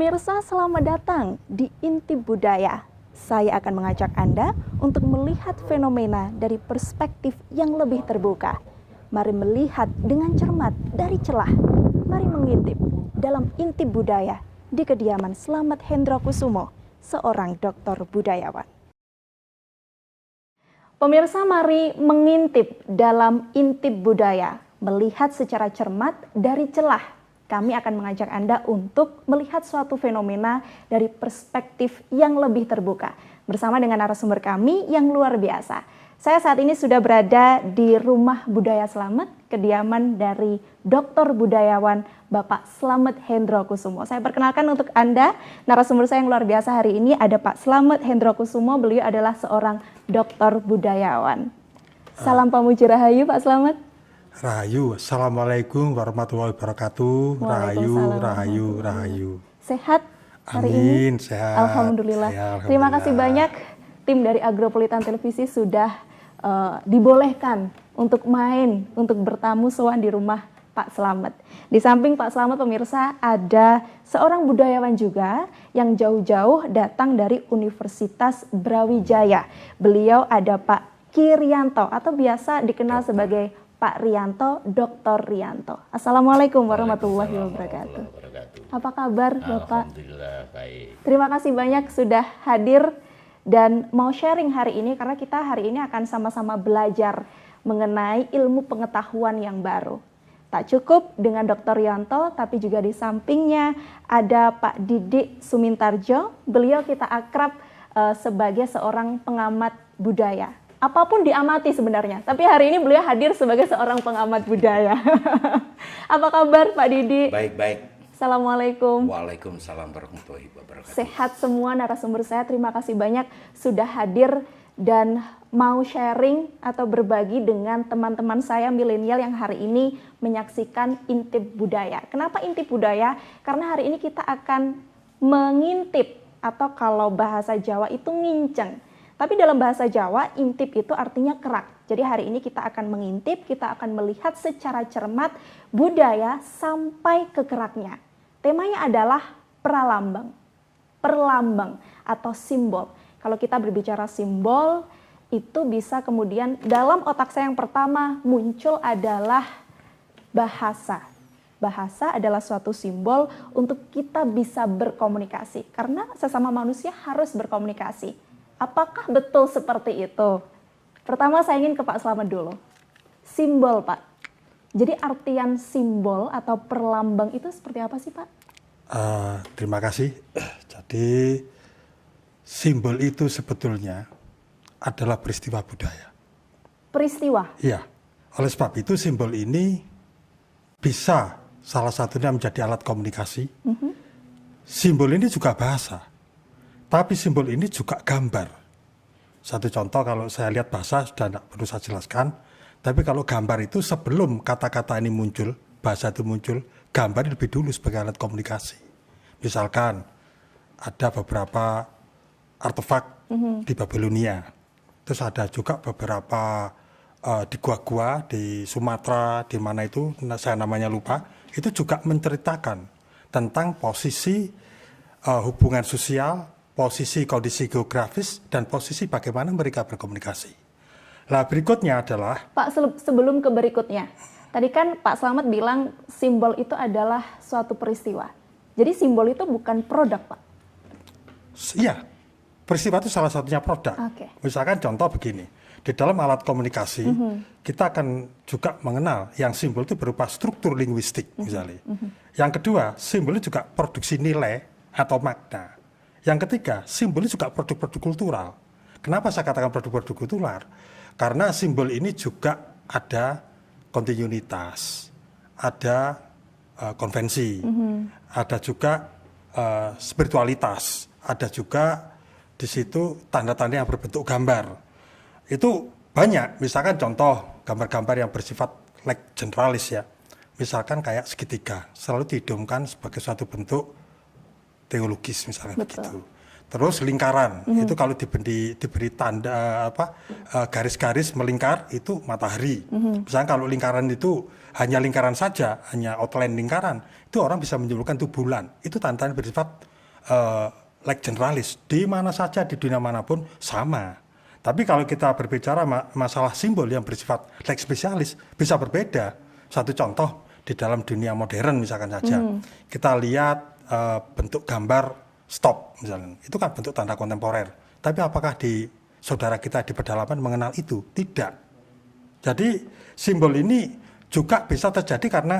Pemirsa, selamat datang di Intip Budaya. Saya akan mengajak Anda untuk melihat fenomena dari perspektif yang lebih terbuka. Mari melihat dengan cermat dari celah. Mari mengintip dalam Intip Budaya di kediaman Slamet Hendrokusumo, seorang dokter budayawan. Pemirsa, mari mengintip dalam Intip Budaya, melihat secara cermat dari celah. Kami akan mengajak Anda untuk melihat suatu fenomena dari perspektif yang lebih terbuka. Bersama dengan narasumber kami yang luar biasa. Saya saat ini sudah berada di Rumah Budaya Slamet, kediaman dari Dr. Budayawan Bapak Slamet Hendrokusumo. Saya perkenalkan untuk Anda, narasumber saya yang luar biasa hari ini ada Pak Slamet Hendrokusumo. Beliau adalah seorang dokter budayawan. Salam pamuji rahayu Pak Slamet. Rahayu, Assalamualaikum warahmatullahi wabarakatuh. Rahayu. Sehat hari ini? Amin, sehat. Alhamdulillah. Ya, Terima kasih banyak tim dari Agropolitan Televisi sudah dibolehkan untuk main, untuk bertamu sowan di rumah Pak Slamet. Di samping Pak Slamet, pemirsa, ada seorang budayawan juga yang jauh-jauh datang dari Universitas Brawijaya. Beliau ada Pak Kirianto atau biasa dikenal sebagai Pak Rianto, Dr. Rianto. Assalamualaikum warahmatullahi wabarakatuh. Apa kabar Bapak? Alhamdulillah baik. Terima kasih banyak sudah hadir dan mau sharing hari ini karena kita hari ini akan sama-sama belajar mengenai ilmu pengetahuan yang baru. Tak cukup dengan Dr. Rianto, tapi juga di sampingnya ada Pak Didik Sumintarjo. Beliau kita akrab sebagai seorang pengamat budaya. Apapun diamati sebenarnya, tapi hari ini beliau hadir sebagai seorang pengamat budaya. Apa kabar Pak Didi? Baik. Assalamualaikum. Waalaikumsalam warahmatullahi wabarakatuh. Sehat semua narasumber saya, terima kasih banyak sudah hadir dan mau sharing atau berbagi dengan teman-teman saya milenial yang hari ini menyaksikan Intip Budaya. Kenapa Intip Budaya? Karena hari ini kita akan mengintip atau kalau bahasa Jawa itu nginceng. Tapi dalam bahasa Jawa, intip itu artinya kerak. Jadi hari ini kita akan mengintip, kita akan melihat secara cermat budaya sampai ke keraknya. Temanya adalah pralambang. Perlambang atau simbol. Kalau kita berbicara simbol, itu bisa kemudian dalam otak saya yang pertama muncul adalah bahasa. Bahasa adalah suatu simbol untuk kita bisa berkomunikasi. Karena sesama manusia harus berkomunikasi. Apakah betul seperti itu? Pertama saya ingin ke Pak Slamet dulu. Simbol Pak. Jadi artian simbol atau perlambang itu seperti apa sih Pak? Terima kasih. Jadi simbol itu sebetulnya adalah peristiwa budaya. Peristiwa? Iya. Oleh sebab itu simbol ini bisa salah satunya menjadi alat komunikasi. Simbol ini juga bahasa. Tapi simbol ini juga gambar. Satu contoh kalau saya lihat bahasa sudah tidak perlu saya jelaskan. Tapi kalau gambar itu sebelum kata-kata ini muncul, bahasa itu muncul, gambar lebih dulu sebagai alat komunikasi. Misalkan ada beberapa artefak di Babilonia. Terus ada juga beberapa di gua-gua di Sumatera, di mana itu saya namanya lupa. Itu juga menceritakan tentang posisi hubungan sosial, posisi kondisi geografis, dan posisi bagaimana mereka berkomunikasi. Nah berikutnya adalah... Pak, sebelum ke berikutnya, tadi kan Pak Slamet bilang simbol itu adalah suatu peristiwa. Jadi simbol itu bukan produk Pak? Iya, peristiwa itu salah satunya produk. Okay. Misalkan contoh begini, di dalam alat komunikasi, kita akan juga mengenal yang simbol itu berupa struktur linguistik misalnya. Yang kedua, simbol itu juga produksi nilai atau makna. Yang ketiga, simbol ini juga produk-produk kultural. Kenapa saya katakan produk-produk kultural? Karena simbol ini juga ada kontinuitas, ada konvensi, ada juga spiritualitas, ada juga di situ tanda-tanda yang berbentuk gambar. Itu banyak, misalkan contoh gambar-gambar yang bersifat like generalis ya. Misalkan kayak segitiga, selalu dihidungkan sebagai suatu bentuk teologis misalnya. Betul. Begitu. Terus lingkaran itu kalau diberi tanda garis-garis melingkar itu matahari. Misalnya kalau lingkaran itu hanya lingkaran saja, hanya outline lingkaran, itu orang bisa menyimpulkan itu bulan. Itu tanda-tanda bersifat like generalis, di mana saja di dunia manapun sama. Tapi kalau kita berbicara masalah simbol yang bersifat like spesialis bisa berbeda. Satu contoh di dalam dunia modern misalkan saja, kita lihat bentuk gambar stop misalnya, itu kan bentuk tanda kontemporer. Tapi apakah di saudara kita di pedalaman mengenal itu? Tidak. Jadi simbol ini juga bisa terjadi karena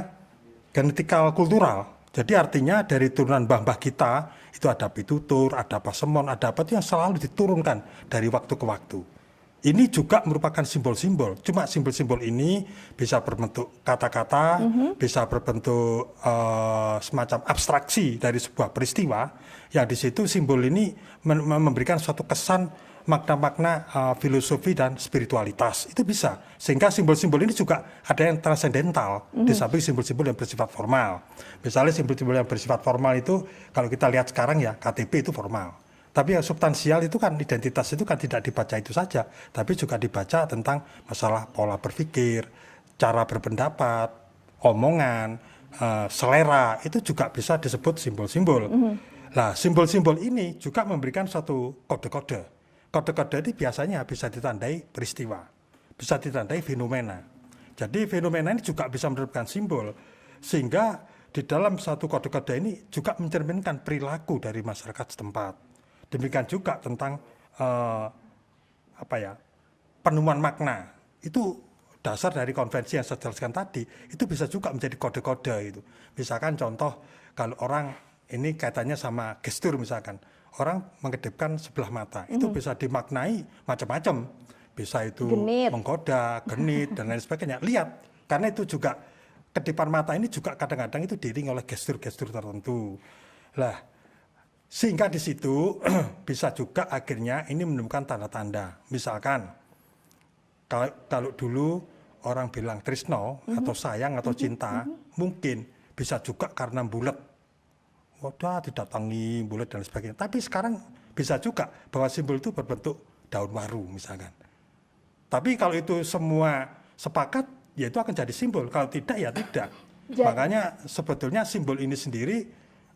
genetikal kultural. Jadi artinya dari turunan mbah-mbah kita itu ada pitutur, ada pasemon, ada apa itu yang selalu diturunkan dari waktu ke waktu. Ini juga merupakan simbol-simbol. Cuma simbol-simbol ini bisa berbentuk kata-kata, bisa berbentuk semacam abstraksi dari sebuah peristiwa. Yang di situ simbol ini memberikan suatu kesan makna-makna filosofi dan spiritualitas. Itu bisa. Sehingga simbol-simbol ini juga ada yang transendental di samping simbol-simbol yang bersifat formal. Misalnya simbol-simbol yang bersifat formal itu kalau kita lihat sekarang ya KTP itu formal. Tapi yang substansial itu kan identitas itu kan tidak dibaca itu saja, tapi juga dibaca tentang masalah pola berpikir, cara berpendapat, omongan, selera, itu juga bisa disebut simbol-simbol. Nah, simbol-simbol ini juga memberikan suatu kode-kode. Kode-kode ini biasanya bisa ditandai peristiwa, bisa ditandai fenomena. Jadi fenomena ini juga bisa merupakan simbol, sehingga di dalam satu kode-kode ini juga mencerminkan perilaku dari masyarakat setempat. Demikian juga tentang penemuan makna. Itu dasar dari konvensi yang saya jelaskan tadi, itu bisa juga menjadi kode-kode itu. Misalkan contoh kalau orang ini kaitannya sama gestur misalkan. Orang mengkedipkan sebelah mata, itu bisa dimaknai macam-macam. Bisa itu genit, menggoda, genit, dan lain sebagainya. Lihat, karena itu juga kedipan mata ini juga kadang-kadang itu diiringi oleh gestur-gestur tertentu. Lah, sehingga di situ bisa juga akhirnya ini menemukan tanda-tanda. Misalkan, kalau dulu orang bilang tresno atau sayang atau cinta, mungkin bisa juga karena bulat. Wadah didatangi bulat dan sebagainya. Tapi sekarang bisa juga bahwa simbol itu berbentuk daun waru misalkan. Tapi kalau itu semua sepakat, ya itu akan jadi simbol. Kalau tidak, ya tidak. Makanya sebetulnya simbol ini sendiri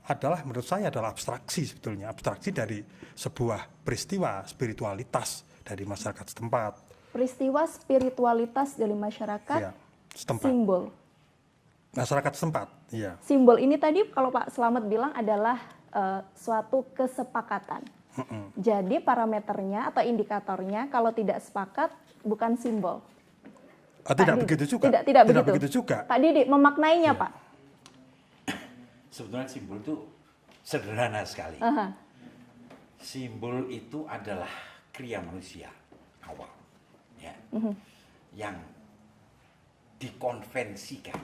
adalah menurut saya adalah abstraksi sebetulnya. Abstraksi dari sebuah peristiwa spiritualitas dari masyarakat setempat. Peristiwa spiritualitas dari masyarakat Ya, setempat. Simbol. Masyarakat setempat, iya. Simbol ini tadi kalau Pak Slamet bilang adalah suatu kesepakatan. Jadi parameternya atau indikatornya kalau tidak sepakat bukan simbol. Tidak begitu juga. Tidak begitu juga. Pak Didi memaknainya, Pak. Sebetulnya simbol itu sederhana sekali. Simbol itu adalah kriya manusia awal, ya, yang dikonvensikan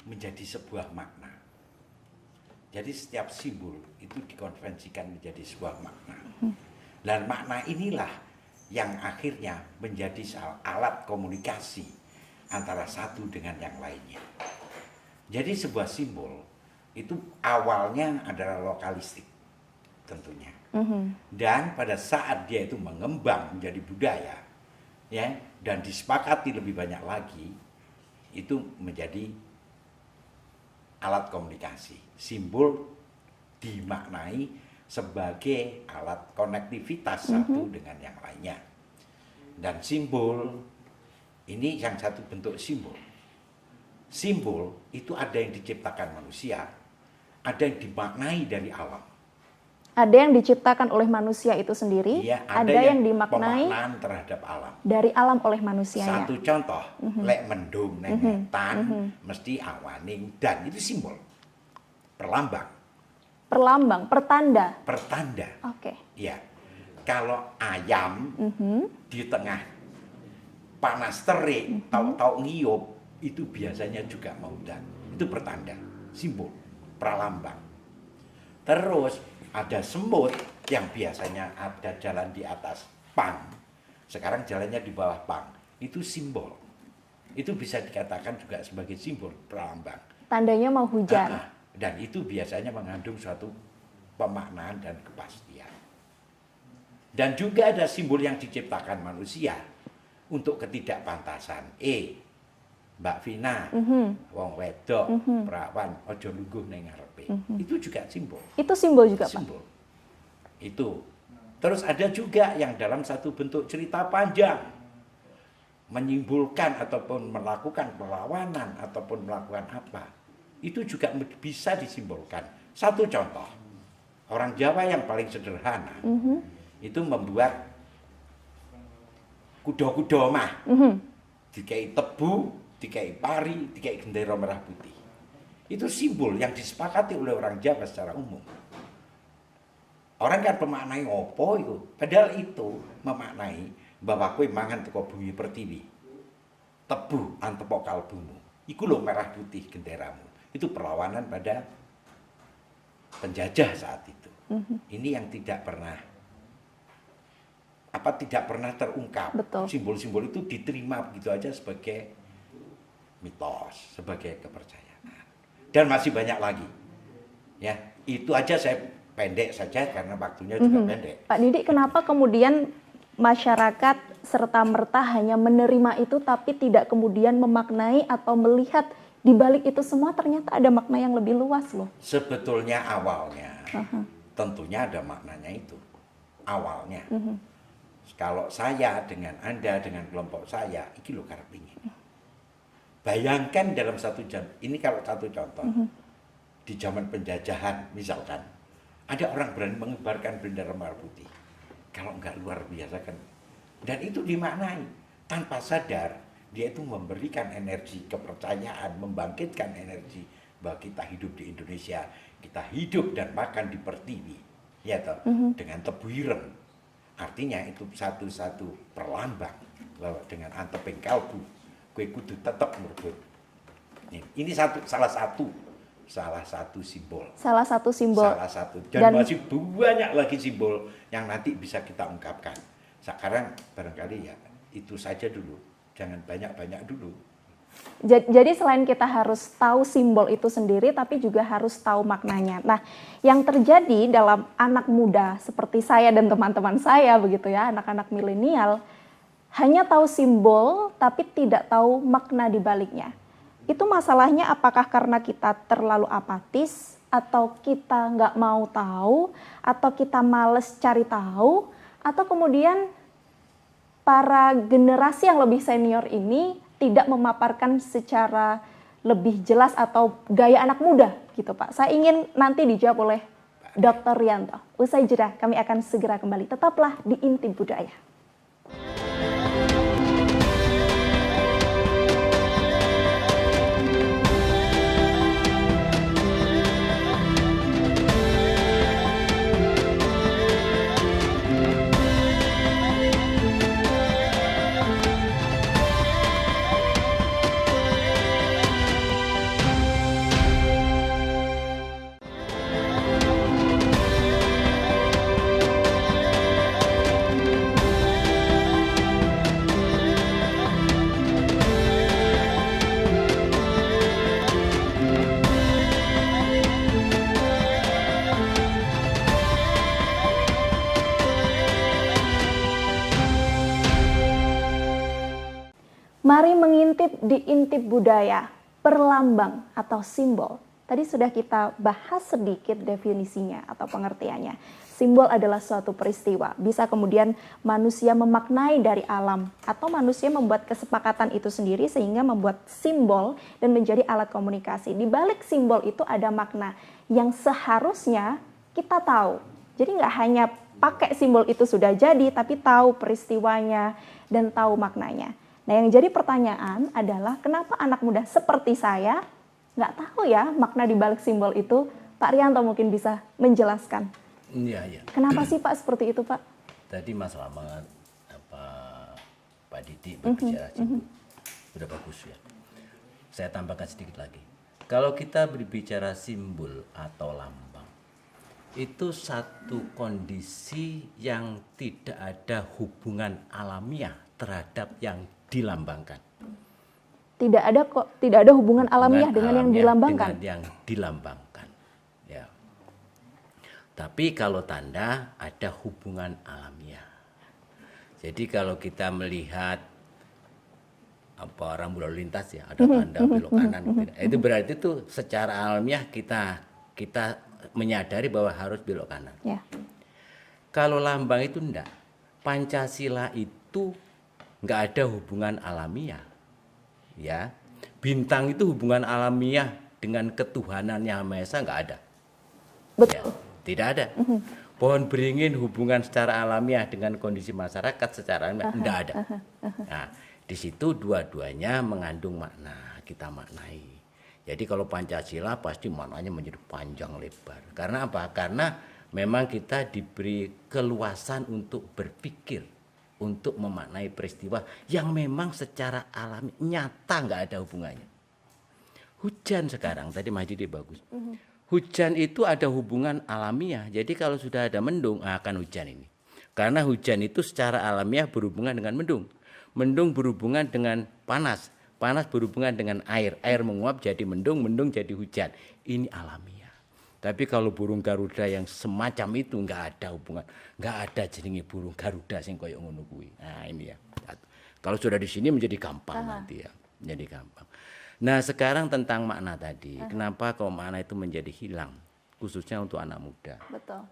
menjadi sebuah makna. Jadi setiap simbol itu dikonvensikan menjadi sebuah makna. Dan makna inilah yang akhirnya menjadi alat komunikasi antara satu dengan yang lainnya. Jadi sebuah simbol itu awalnya adalah lokalistik tentunya. Dan pada saat dia itu mengembang menjadi budaya, ya, dan disepakati lebih banyak lagi, itu menjadi alat komunikasi. Simbol dimaknai sebagai alat konektivitas satu dengan yang lainnya. Dan simbol ini yang satu bentuk simbol. Simbol itu ada yang diciptakan manusia, ada yang dimaknai dari alam. Ada yang diciptakan oleh manusia itu sendiri, Ya, ada yang dimaknai pemaknaan terhadap alam. dari alam oleh manusianya. Satu contoh, lek mendung nengetan, mesti awaning, dan itu simbol. Perlambang. Pertanda. Pertanda. Oke. Ya, kalau ayam di tengah panas terik, tahu-tahu ngiyup, itu biasanya juga mau hujan. Itu pertanda, simbol, pralambang. Terus ada semut yang biasanya ada jalan di atas pang, sekarang jalannya di bawah pang. Itu simbol. Itu bisa dikatakan juga sebagai simbol pralambang. Tandanya mau hujan. Dan itu biasanya mengandung suatu pemaknaan dan kepastian. Dan juga ada simbol yang diciptakan manusia untuk ketidakpantasan. Mbak Vina, wong wedok, perawan, ojo lungguh ning ngarepe. Itu juga simbol. Itu simbol juga, Simbol. Pak. Itu. Terus ada juga yang dalam satu bentuk cerita panjang menyimpulkan ataupun melakukan perlawanan ataupun melakukan apa. Itu juga bisa disimbolkan. Satu contoh, orang Jawa yang paling sederhana itu membuat kuda-kuda mah, dikai tebu, dikai pari, dikai gendera merah putih. Itu simbol yang disepakati oleh orang Jawa secara umum. Orang kan memaknai opo itu, padahal itu memaknai bahwa kowe mangan teko bumi pertiwi. Tebu antepok kalbumu. Iku lho merah putih genderamu. Itu perlawanan pada penjajah saat itu. Ini yang tidak pernah terungkap. Betul. Simbol-simbol itu diterima begitu aja sebagai mitos, sebagai kepercayaan. Dan masih banyak lagi. Ya, itu aja saya pendek saja karena waktunya juga pendek. Pak Didik, kenapa kemudian masyarakat serta-merta hanya menerima itu tapi tidak kemudian memaknai atau melihat di balik itu semua ternyata ada makna yang lebih luas loh? Sebetulnya awalnya tentunya ada maknanya itu. Awalnya. Kalau saya dengan Anda, dengan kelompok saya, iki lho karep ingin. Bayangkan dalam satu jam, ini kalau satu contoh, di zaman penjajahan misalkan, ada orang berani mengibarkan bendera merah putih. Kalau enggak luar biasa kan. Dan itu dimaknai. Tanpa sadar, dia itu memberikan energi kepercayaan, membangkitkan energi bahwa kita hidup di Indonesia, kita hidup dan makan di pertiwi. Ya toh, dengan tebu ireng. Artinya itu satu-satu perlambang bahwa dengan anteping kalbu, kue kudu tetap merebut. Ini salah satu simbol. Salah satu simbol. Salah satu. Dan masih banyak lagi simbol yang nanti bisa kita ungkapkan. Sekarang barangkali ya itu saja dulu. Jangan banyak-banyak dulu. Jadi selain kita harus tahu simbol itu sendiri, tapi juga harus tahu maknanya. Nah, yang terjadi dalam anak muda seperti saya dan teman-teman saya begitu ya, anak-anak milenial, hanya tahu simbol tapi tidak tahu makna di baliknya. Itu masalahnya apakah karena kita terlalu apatis, atau kita nggak mau tahu, atau kita males cari tahu, atau kemudian para generasi yang lebih senior ini tidak memaparkan secara lebih jelas atau gaya anak muda gitu Pak. Saya ingin nanti dijawab oleh Dr. Rianto. Usai jeda kami akan segera kembali. Tetaplah di Intip Budaya. Mari mengintip di Intip Budaya, perlambang atau simbol. Tadi sudah kita bahas sedikit definisinya atau pengertiannya. Simbol adalah suatu peristiwa, bisa kemudian manusia memaknai dari alam atau manusia membuat kesepakatan itu sendiri sehingga membuat simbol dan menjadi alat komunikasi. Di balik simbol itu ada makna yang seharusnya kita tahu. Jadi nggak hanya pakai simbol itu sudah jadi, tapi tahu peristiwanya dan tahu maknanya. Nah, yang jadi pertanyaan adalah kenapa anak muda seperti saya nggak tahu ya makna di balik simbol itu? Pak Rianto mungkin bisa menjelaskan. Iya. Kenapa sih Pak seperti itu Pak? Tadi Mas Lama, Pak Didi berbicara simbol, udah bagus ya. Saya tambahkan sedikit lagi. Kalau kita berbicara simbol atau lambang, itu satu kondisi yang tidak ada hubungan alamiah terhadap yang dilambangkan. Tidak ada hubungan alamiah dengan yang dilambangkan. Dengan yang dilambangkan. Ya. Tapi kalau tanda ada hubungan alamiah. Jadi kalau kita melihat rambu lalu lintas ya, ada tanda belok kanan, itu berarti itu secara alamiah kita menyadari bahwa harus belok kanan. Ya. Kalau lambang itu enggak. Pancasila itu enggak ada hubungan alamiah. Ya. Bintang itu hubungan alamiah dengan ketuhanan Yang Maha Esa enggak ada. Betul. Ya, tidak ada. Pohon beringin hubungan secara alamiah dengan kondisi masyarakat secara alamiah enggak ada. Nah, di situ dua-duanya mengandung makna, kita maknai. Jadi kalau Pancasila pasti maknanya menjadi panjang lebar. Karena apa? Karena memang kita diberi keluasan untuk berpikir, untuk memaknai peristiwa yang memang secara alami nyata nggak ada hubungannya. Hujan sekarang, tadi Mas Didi bagus. Hujan itu ada hubungan alamiah. Jadi kalau sudah ada mendung akan hujan ini. Karena hujan itu secara alamiah berhubungan dengan mendung. Mendung berhubungan dengan panas. Panas berhubungan dengan air. Air menguap jadi mendung, mendung jadi hujan. Ini alamiah. Tapi kalau burung Garuda yang semacam itu nggak ada hubungan. Nggak ada jenenge burung Garuda sing koyo ngono kuwi. Nah ini ya. Kalau sudah di sini menjadi gampang nanti ya. Menjadi gampang. Nah sekarang tentang makna tadi. Kenapa kok makna itu menjadi hilang? Khususnya untuk anak muda. Betul.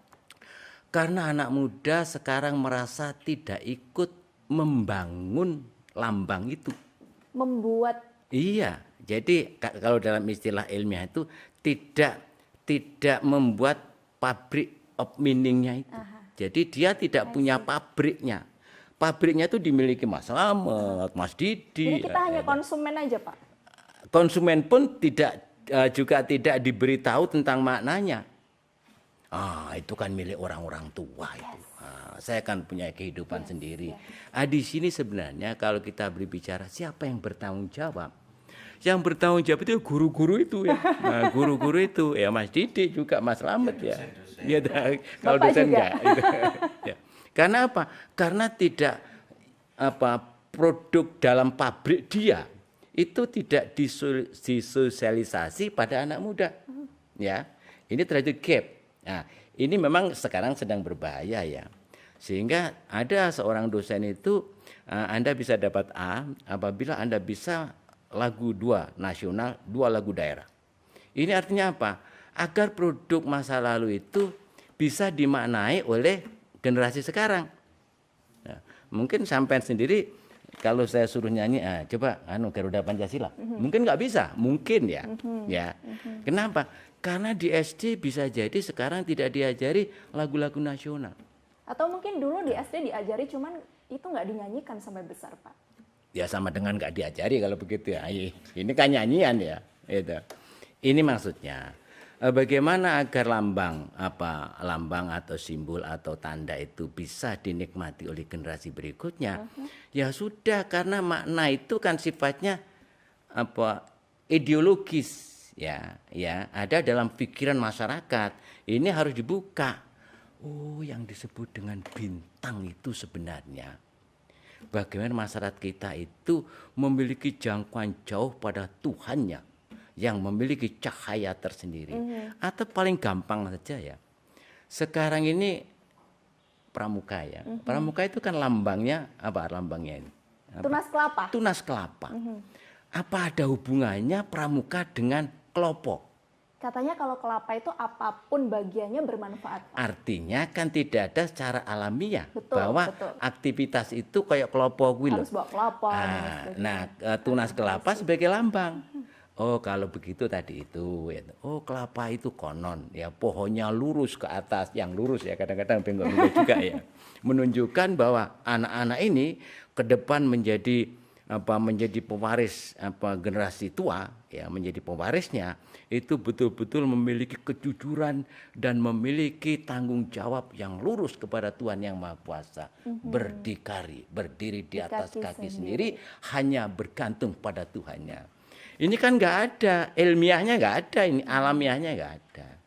Karena anak muda sekarang merasa tidak ikut membangun lambang itu. Membuat. Iya, jadi kalau dalam istilah ilmiah itu tidak membuat pabrik of meaning-nya itu. Jadi dia tidak punya pabriknya. Pabriknya itu dimiliki Mas Slamet, Mas Didi. Jadi kita hanya konsumen aja, Pak. Konsumen pun juga tidak diberitahu tentang maknanya. Itu kan milik orang-orang tua itu. Saya kan punya kehidupan sendiri. Di sini sebenarnya kalau kita berbicara siapa yang bertanggung jawab? Yang bertanggung jawab itu guru-guru itu ya. Nah, guru-guru itu ya Mas Didi juga Mas Slamet ya. Ya kalau dosen enggak. Ya. Karena apa? Karena tidak produk dalam pabrik dia itu tidak disosialisasi pada anak muda. Ya. Ini terjadi gap. Nah, ini memang sekarang sedang berbahaya ya. Sehingga ada seorang dosen itu Anda bisa dapat A apabila Anda bisa lagu 2 nasional, 2 lagu daerah. Ini artinya apa? Agar produk masa lalu itu bisa dimaknai oleh generasi sekarang. Nah, mungkin sampai sendiri kalau saya suruh nyanyi, coba Garuda Pancasila, mungkin nggak bisa, mungkin ya, ya. Kenapa? Karena di SD bisa jadi sekarang tidak diajari lagu-lagu nasional. Atau mungkin dulu di SD diajari, cuman itu nggak dinyanyikan sampai besar, Pak. Ya sama dengan nggak diajari kalau begitu ya. Ini kan nyanyian ya. Itu. Ini maksudnya. Bagaimana agar lambang atau simbol atau tanda itu bisa dinikmati oleh generasi berikutnya? Ya sudah, karena makna itu kan sifatnya ideologis ya ada dalam pikiran masyarakat. Ini harus dibuka. Oh, yang disebut dengan bintang itu sebenarnya bagaimana masyarakat kita itu memiliki jangkauan jauh pada Tuhannya yang memiliki cahaya tersendiri. Atau paling gampang saja ya. Sekarang ini pramuka ya. Pramuka itu kan lambangnya lambangnya ini? Tunas kelapa. Tunas kelapa. Apa ada hubungannya pramuka dengan kelopo? Katanya kalau kelapa itu apapun bagiannya bermanfaat. Artinya kan tidak ada secara alamiah bahwa betul. aktivitas itu kayak kelopo gue Harus bawa kelapa. Tunas kelapa sebagai lambang. Oh kalau begitu tadi itu, oh kelapa itu konon ya pohonnya lurus ke atas, yang lurus ya kadang-kadang bengkok-bengkok juga ya, menunjukkan bahwa anak-anak ini ke depan menjadi pewaris generasi tua ya, menjadi pewarisnya itu betul-betul memiliki kejujuran dan memiliki tanggung jawab yang lurus kepada Tuhan Yang Maha Kuasa, berdiri di atas kaki sendiri hanya bergantung pada Tuhannya. Ini kan nggak ada, ilmiahnya nggak ada, ini alamiahnya nggak ada.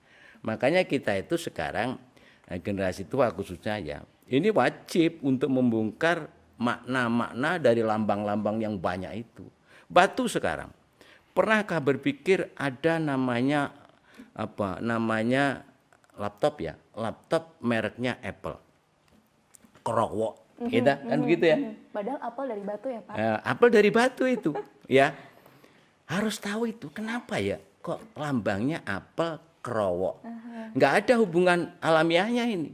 Makanya kita itu sekarang generasi tua khususnya ya, ini wajib untuk membongkar makna-makna dari lambang-lambang yang banyak itu. Batu sekarang, pernahkah berpikir ada namanya laptop ya, laptop mereknya Apple, Krowok, kan begitu ya. Padahal apel dari batu ya Pak. Apel dari batu itu, ya. Harus tahu itu kenapa ya kok lambangnya apel Krowok. Nggak ada hubungan alamiahnya ini.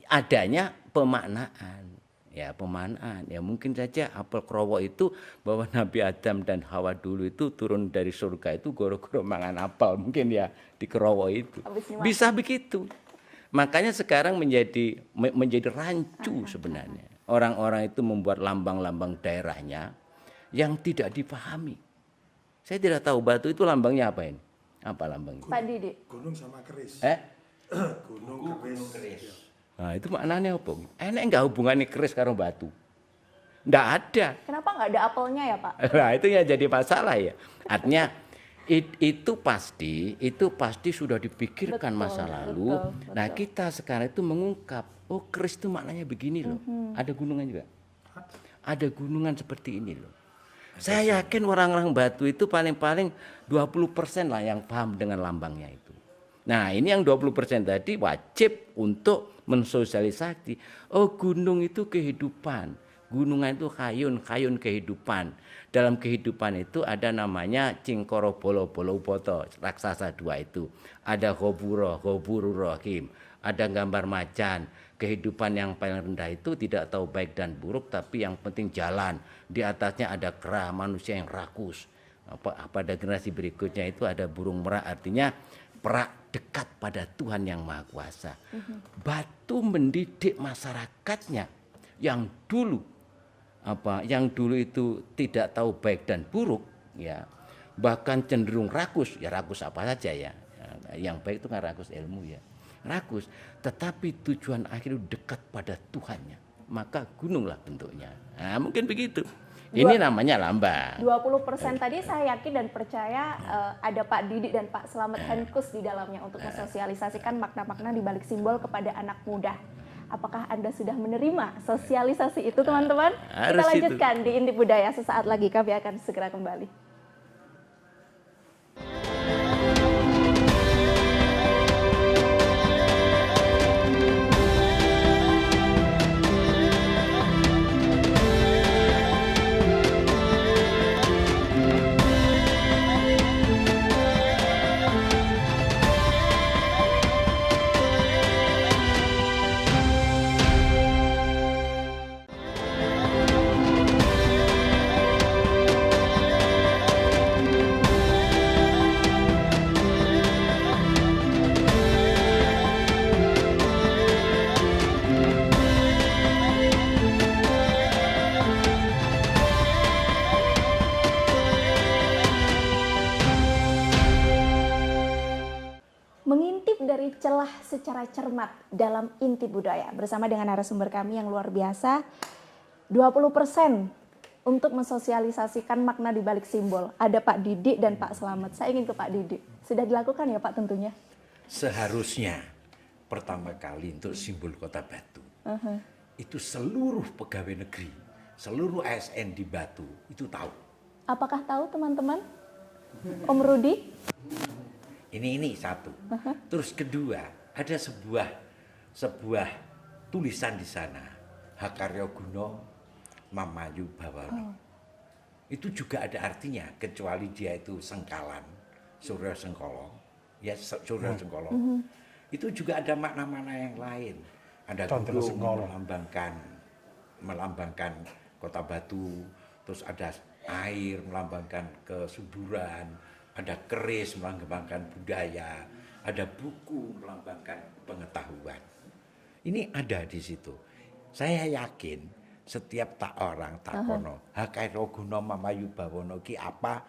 adanya pemaknaan. Ya, pemaknaan. Ya mungkin saja apel krowo itu bahwa Nabi Adam dan Hawa dulu itu turun dari surga itu goro-goro mangan apel, mungkin ya di krowo itu. Habis dimakan. Bisa begitu. Makanya sekarang menjadi rancu sebenarnya. Orang-orang itu membuat lambang-lambang daerahnya yang tidak dipahami. Saya tidak tahu Batu itu lambangnya apa ini? Apa lambangnya? Pak Didi. Gunung sama keris. Gunung keris. Nah, itu maknanya apa? Enak enggak hubungannya keris karo batu? Enggak ada. Kenapa nggak ada apelnya ya Pak? Nah, itu yang jadi masalah ya. Artinya itu pasti sudah dipikirkan Betul, masa lalu. betul. Nah, kita sekarang itu mengungkap, oh keris itu maknanya begini loh. Ada gunungan juga. Ada gunungan seperti ini loh. Saya yakin orang-orang Batu itu paling-paling 20% lah yang paham dengan lambangnya itu. Nah, ini yang 20% tadi wajib untuk mensosialisasi. Oh, gunung itu kehidupan. Gunungan itu kayun kehidupan. Dalam kehidupan itu ada namanya Cingkoro Bolo Upoto, raksasa dua itu. Ada Goburu Rohim. Ada gambar macan. Kehidupan yang paling rendah itu tidak tahu baik dan buruk, tapi yang penting jalan. Di atasnya ada kera, manusia yang rakus. Pada generasi berikutnya itu ada burung merak, artinya perak dekat pada Tuhan yang Maha Kuasa. Batu mendidik masyarakatnya yang dulu itu tidak tahu baik dan buruk, ya, bahkan cenderung rakus, ya rakus apa saja ya. Yang baik itu kan rakus ilmu ya. Rakus, tetapi tujuan akhir dekat pada Tuhannya. Maka gununglah bentuknya. Nah, mungkin begitu. Ini namanya lambang. 20% tadi saya yakin dan percaya ada Pak Didi dan Pak Slamet Henkus di dalamnya untuk mensosialisasikan makna-makna di balik simbol kepada anak muda. Apakah Anda sudah menerima sosialisasi itu, teman-teman? Kita Harus lanjutkan di Intip Budaya sesaat lagi. Kami akan segera kembali. Mengintip dari celah secara cermat dalam Intip Budaya bersama dengan narasumber kami yang luar biasa. 20% untuk mensosialisasikan makna di balik simbol. Ada Pak Didi dan Pak Slamet. Saya ingin ke Pak Didi. Sudah dilakukan ya Pak tentunya? Seharusnya pertama kali untuk simbol Kota Batu itu seluruh pegawai negeri, seluruh ASN di Batu itu tahu. Apakah tahu teman-teman? Om Rudi? Ini satu. Terus kedua, ada sebuah tulisan di sana, Hakaryo Guno Mamayu Bawono. Itu juga ada artinya, kecuali dia itu sengkalan, Surya Sengkolo, ya Surya Sengkolo. Itu juga ada makna-makna yang lain. Ada gunung melambangkan Kota Batu, terus ada air melambangkan kesuburan, ada keris melambangkan budaya, ada buku melambangkan pengetahuan. Ini ada di situ. Saya yakin setiap orang takono, Hakairo Guno Mamayu Bawono ki apa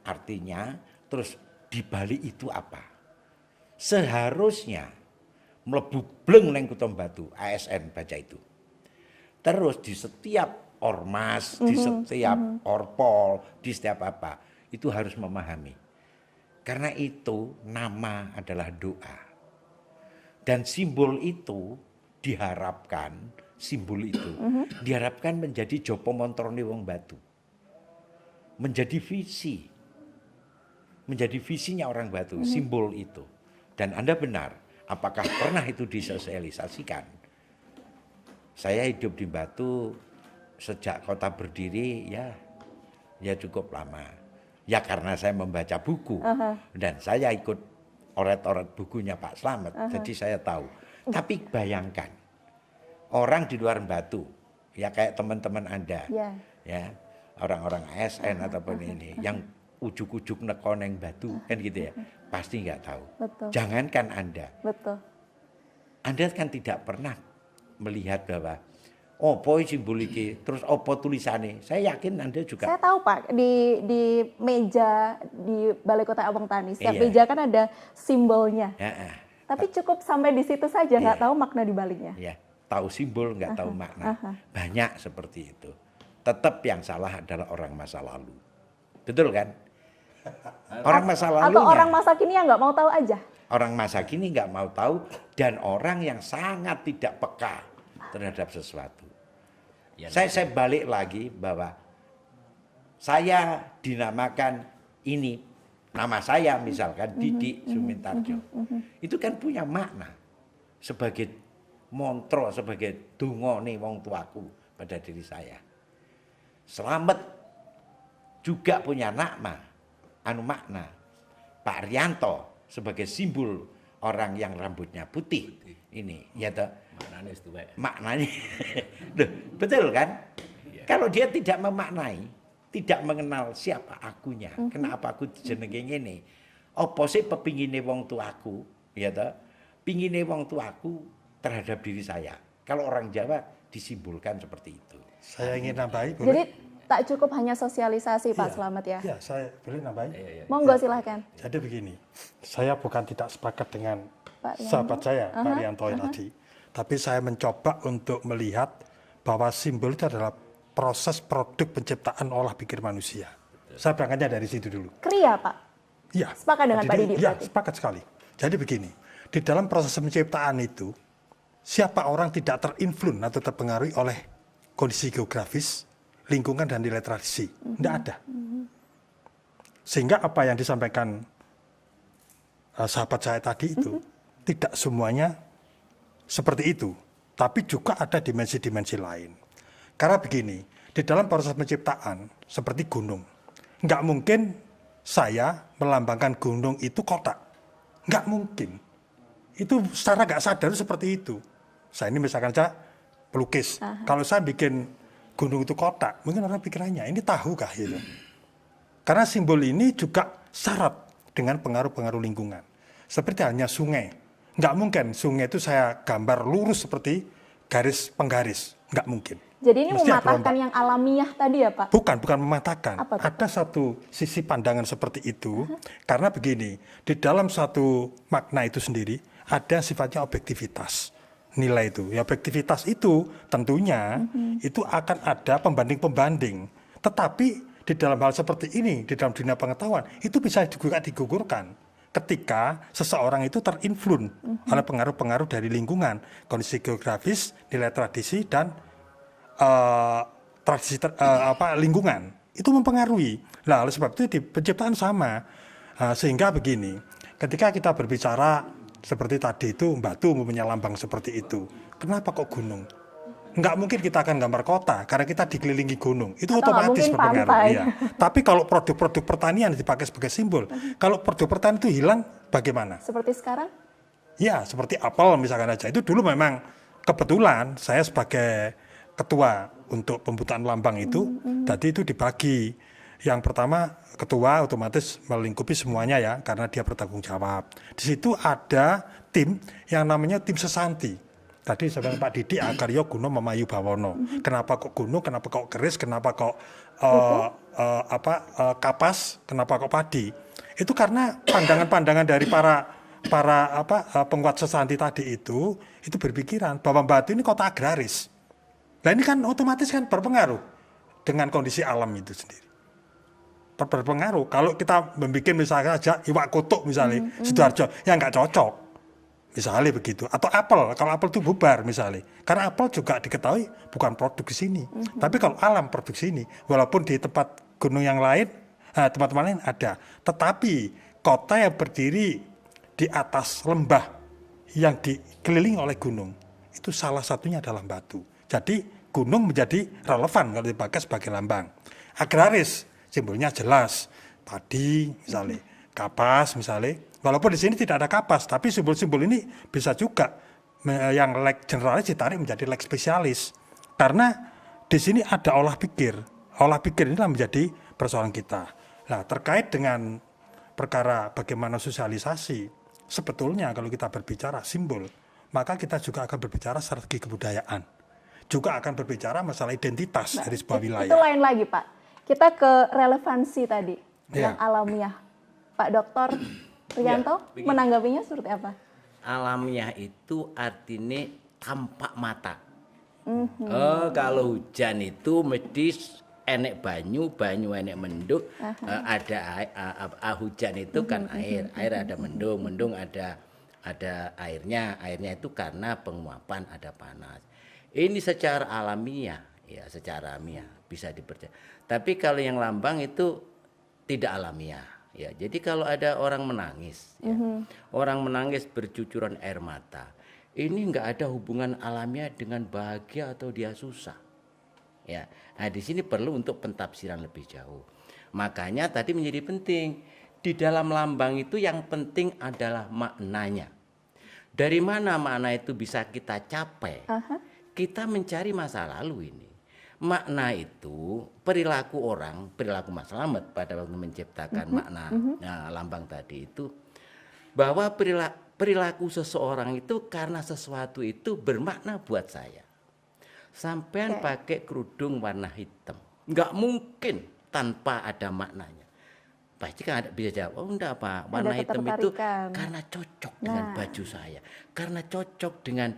artinya, terus di balik itu apa. Seharusnya mlebu bleng neng Kutha Batu, ASN baca itu. Terus di setiap ormas, di setiap orpol, di setiap apa, itu harus memahami. Karena itu nama adalah doa. Dan simbol itu diharapkan, diharapkan menjadi jopo montrone wong Batu. Menjadi visi. Menjadi visinya orang Batu, simbol itu. Dan Anda benar, apakah pernah itu disosialisasikan? Saya hidup di Batu sejak kota berdiri ya cukup lama. Ya karena saya membaca buku dan saya ikut oret-oret bukunya Pak Slamet, jadi saya tahu. Tapi bayangkan orang di luar Batu, ya kayak teman-teman Anda, Ya. ya orang-orang ASN ataupun ini yang ujuk-ujuk nekoneng Batu kan gitu ya, pasti nggak tahu. Betul. Jangankan Betul. Anda kan tidak pernah melihat bahwa opo simbol iki, terus opo tulisannya. Saya yakin Anda juga. Saya tahu Pak, di meja di Balai Kota Abang Tani, setiap Iya. meja kan ada simbolnya. Ya, Tapi cukup sampai di situ saja, nggak tahu makna di baliknya. ya, tahu simbol nggak tahu makna. Banyak seperti itu. Tetap yang salah adalah orang masa lalu. Betul kan? Orang masa lalu. Atau orang masa kini yang nggak mau tahu aja. Orang masa kini nggak mau tahu dan orang yang sangat tidak peka terhadap sesuatu. Ya, Saya balik lagi bahwa saya dinamakan ini, nama saya misalkan Didi Sumintarjo. Itu kan punya makna sebagai montro, sebagai donga nih wong tuaku pada diri saya. Selamat juga punya makna. Pak Rianto sebagai simbol orang yang rambutnya putih ini, ya toh. maknanya itu baik. Maknanya, loh, betul kan? Kalau dia tidak memaknai, tidak mengenal siapa akunya, kenapa aku jenenge ngene, apa sih pepingine wong tuaku, ya toh? Pingine wong tuaku terhadap diri saya. Kalau orang Jawa disimbolkan seperti itu. Saya ingin nambahi, boleh? Jadi tak cukup hanya sosialisasi Pak Iya. Slamet ya. Iya, saya boleh nambahi. Monggo silahkan. Jadi begini, saya bukan tidak sepakat dengan Pak Rianto. sahabat saya, Pak Rianto tadi. Tapi saya mencoba untuk melihat bahwa simbol itu adalah proses produk penciptaan olah pikir manusia. Saya berangkatnya dari situ dulu. Kria Pak. Iya. Sepakat dengan Pak Didi Iya, berarti? sepakat sekali. Jadi begini, di dalam proses penciptaan itu, siapa orang tidak terinfluen atau terpengaruhi oleh kondisi geografis, lingkungan dan nilai tradisi. Tidak ada. Sehingga apa yang disampaikan sahabat saya tadi itu, tidak semuanya seperti itu. Tapi juga ada dimensi-dimensi lain. Karena begini, di dalam proses penciptaan, seperti gunung, nggak mungkin saya melambangkan gunung itu kotak. Nggak mungkin. Itu secara nggak sadar seperti itu. Saya ini misalkan saya pelukis. Kalau saya bikin gunung itu kotak, mungkin orang pikirannya, ini tahukah gitu. Karena simbol ini juga syarat dengan pengaruh-pengaruh lingkungan. Seperti halnya sungai. Nggak mungkin sungai itu saya gambar lurus seperti garis penggaris. Nggak mungkin. Jadi ini Mesti ada mematahkan ombak. yang alamiah tadi ya Pak? Bukan mematahkan. Apa tuh? Ada satu sisi pandangan seperti itu, karena begini, di dalam satu makna itu sendiri, ada sifatnya objektivitas. Nilai itu. Ya objektivitas itu tentunya itu akan ada pembanding-pembanding. Tetapi di dalam hal seperti ini, di dalam dunia pengetahuan, itu bisa juga digugurkan ketika seseorang itu terinfluen oleh pengaruh-pengaruh dari lingkungan, kondisi geografis, nilai tradisi, dan lingkungan itu mempengaruhi. Nah, oleh sebab itu di penciptaan sama. Sehingga begini, ketika kita berbicara seperti tadi itu batu mempunyai lambang seperti itu. Kenapa kok gunung? Nggak mungkin kita akan gambar kota karena kita dikelilingi gunung. Itu Atau nggak otomatis mungkin berpengaruh. pantai. Iya. Tapi kalau produk-produk pertanian dipakai sebagai simbol, kalau produk pertanian itu hilang, bagaimana? Seperti sekarang? Ya, seperti apel misalkan aja. Itu dulu memang kebetulan saya sebagai ketua untuk pembutaan lambang itu, tadi itu dibagi. Yang pertama ketua otomatis melingkupi semuanya ya, karena dia bertanggung jawab. Di situ ada tim yang namanya tim sesanti. Tadi saya bilang Pak Didi Akaryo Guno Memayu Bawono. Kenapa kok gunung? Kenapa kok keris? Kenapa kok kapas? Kenapa kok padi? Itu karena pandangan-pandangan dari para penguat sesanti tadi itu berpikiran bahwa Batu ini kota agraris. Nah ini kan otomatis kan berpengaruh dengan kondisi alam itu sendiri. Berpengaruh. Kalau kita membuat misalnya aja iwak kutuk misalnya, Sidoarjo, ya nggak cocok. Misalnya begitu. Atau apel, kalau apel itu bubar misalnya. Karena apel juga diketahui bukan produk di sini. Tapi kalau alam produk sini, walaupun di tempat gunung yang lain, tempat-tempat lain ada. Tetapi kota yang berdiri di atas lembah yang dikelilingi oleh gunung, itu salah satunya adalah Batu. Jadi gunung menjadi relevan kalau dipakai sebagai lambang. Agraris, simbolnya jelas, padi misalnya, kapas misalnya. Walaupun di sini tidak ada kapas, tapi simbol-simbol ini bisa juga yang leg generalis ditarik menjadi leg spesialis. Karena di sini ada olah pikir. Olah pikir inilah menjadi persoalan kita. Nah, terkait dengan perkara bagaimana sosialisasi, sebetulnya kalau kita berbicara simbol, maka kita juga akan berbicara strategi kebudayaan. Juga akan berbicara masalah identitas dari sebuah wilayah. Itu lain lagi, Pak. Kita ke relevansi tadi, Iya. yang alamiah. Pak Dr. Rianto, begini. menanggapinya seperti apa? Alamiah itu artinya tampak mata. Oh, kalau hujan itu mesti enek banyu enek mendung. Hujan itu kan air ada mendung ada airnya itu karena penguapan ada panas. Ini secara alamiah, ya secara alamiah bisa dipercaya. Tapi kalau yang lambang itu tidak alamiah. Ya, jadi kalau ada orang menangis, ya, orang menangis bercucuran air mata, ini nggak ada hubungan alamiah dengan bahagia atau dia susah. Ya, nah di sini perlu untuk pentafsiran lebih jauh. Makanya tadi menjadi penting di dalam lambang itu yang penting adalah maknanya. Dari mana makna itu bisa kita capai? Kita mencari masa lalu ini. Makna itu perilaku orang, perilaku Mas Slamet pada waktu menciptakan makna lambang tadi itu, bahwa perilaku seseorang itu karena sesuatu itu bermakna buat saya. Sampean pakai kerudung warna hitam, nggak mungkin tanpa ada maknanya. Pasti kan ada bisa jawab, oh enggak Pak, warna hitam itu karena cocok dengan baju saya, karena cocok dengan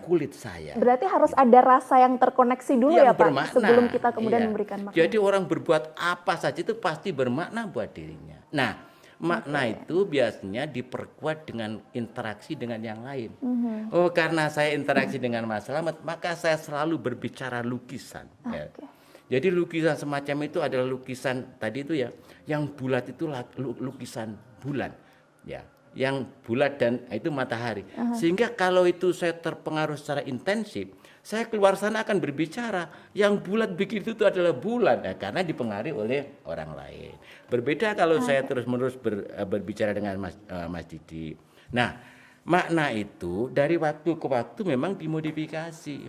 kulit saya. Berarti harus ada rasa yang terkoneksi dulu yang ya Pak, bermakna. sebelum kita kemudian Iya. memberikan makna. Jadi orang berbuat apa saja itu pasti bermakna buat dirinya. Nah, makna itu biasanya diperkuat dengan interaksi dengan yang lain. Oh, karena saya interaksi dengan Mas Slamet, maka saya selalu berbicara lukisan. Ya. Jadi lukisan semacam itu adalah lukisan tadi itu ya, yang bulat itu lukisan bulan, ya. Yang bulat dan itu matahari. Sehingga kalau itu saya terpengaruh secara intensif, saya keluar sana akan berbicara yang bulat begitu itu adalah bulan, karena dipengaruhi oleh orang lain. Berbeda kalau saya terus-menerus berbicara dengan Mas Didi. Nah, makna itu dari waktu ke waktu memang dimodifikasi.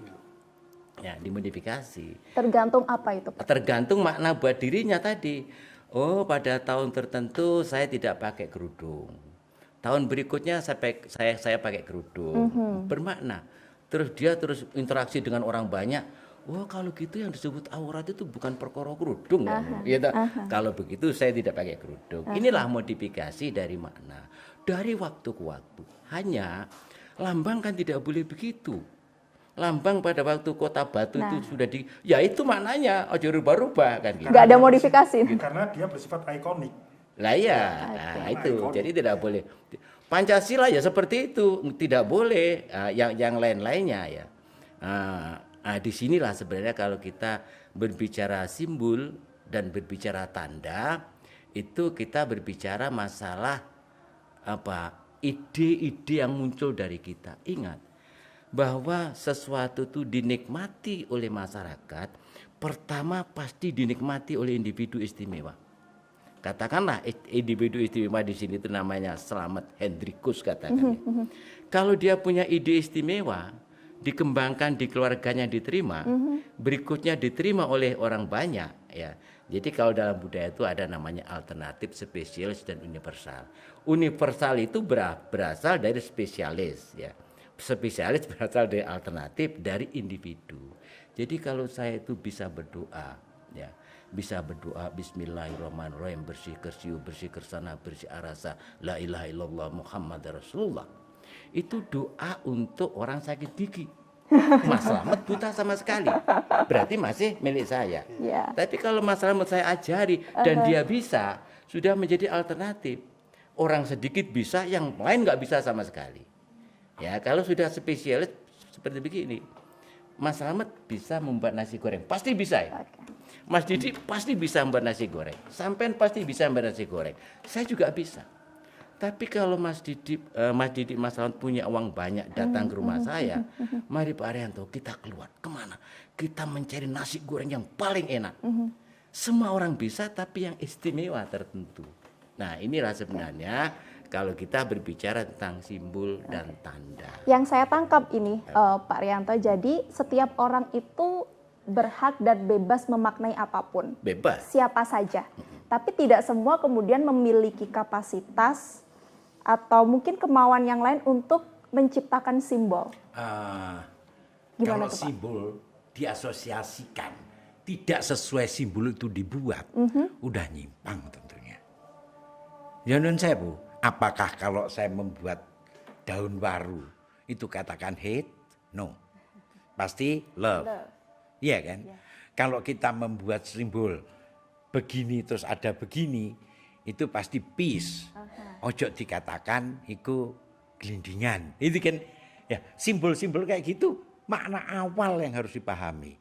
Ya, dimodifikasi. Tergantung apa itu Pak? Tergantung makna buat dirinya tadi. Oh, pada tahun tertentu saya tidak pakai kerudung. Tahun berikutnya saya pakai kerudung. Bermakna. Terus dia terus interaksi dengan orang banyak. Wah, kalau gitu yang disebut aurat itu bukan perkara kerudung. Gitu. Kalau begitu saya tidak pakai kerudung. Inilah modifikasi dari makna. Dari waktu ke waktu. Hanya lambang kan tidak boleh begitu. Lambang pada waktu Kota Batu itu sudah ya itu maknanya, ojo rubah-rubah kan gitu. Nggak ada modifikasi. Karena dia bersifat ikonik. Lah ya, itu. Jadi tidak boleh. Pancasila ya seperti itu, tidak boleh yang lain-lainnya ya. Di sinilah sebenarnya kalau kita berbicara simbol dan berbicara tanda, itu kita berbicara masalah ide-ide yang muncul dari kita. Ingat bahwa sesuatu itu dinikmati oleh masyarakat, pertama pasti dinikmati oleh individu istimewa. Katakanlah individu istimewa di sini itu namanya Slamet Hendrikus katakan. Kalau dia punya ide istimewa, dikembangkan di keluarganya diterima, berikutnya diterima oleh orang banyak ya. Jadi kalau dalam budaya itu ada namanya alternatif, spesialis dan universal. Universal itu berasal dari spesialis ya. Spesialis berasal dari alternatif dari individu. Jadi kalau saya itu bisa berdoa ya. Bisa berdoa bismillahirrahmanirrahim, bersih kersiu, bersih kersana, bersih arasa, la ilaha illallah Muhammad Rasulullah. Itu doa untuk orang sakit gigi. Mas Slamet buta sama sekali. Berarti masih milik saya. Yeah. Tapi kalau Mas Slamet saya ajari dan dia bisa, sudah menjadi alternatif. Orang sedikit bisa, yang lain nggak bisa sama sekali. Ya, kalau sudah spesialis seperti begini. Mas Slamet bisa membuat nasi goreng, pasti bisa ya. Mas Didi pasti bisa membuat nasi goreng. Sampean pasti bisa membuat nasi goreng. Saya juga bisa. Tapi kalau Mas Didi, Mas Slamet punya uang banyak datang ke rumah saya, mari Pak Arianto kita keluar. Kemana? Kita mencari nasi goreng yang paling enak. Semua orang bisa, tapi yang istimewa tertentu. Nah inilah sebenarnya kalau kita berbicara tentang simbol dan tanda. Yang saya tangkap ini, Pak Rianto, jadi setiap orang itu berhak dan bebas memaknai apapun. Bebas. Siapa saja. Tapi tidak semua kemudian memiliki kapasitas atau mungkin kemauan yang lain untuk menciptakan simbol. Gimana Kalau tuh, Pak? simbol diasosiasikan, tidak sesuai simbol itu dibuat, udah nyimpang tentunya. Ya nun sewu, apakah kalau saya membuat daun waru itu katakan hate? No. Pasti love. Iya kan? Kalau kita membuat simbol begini terus ada begini, itu pasti peace. Ojo dikatakan itu gelindingan. Itu kan ya simbol-simbol kayak gitu makna awal yang harus dipahami.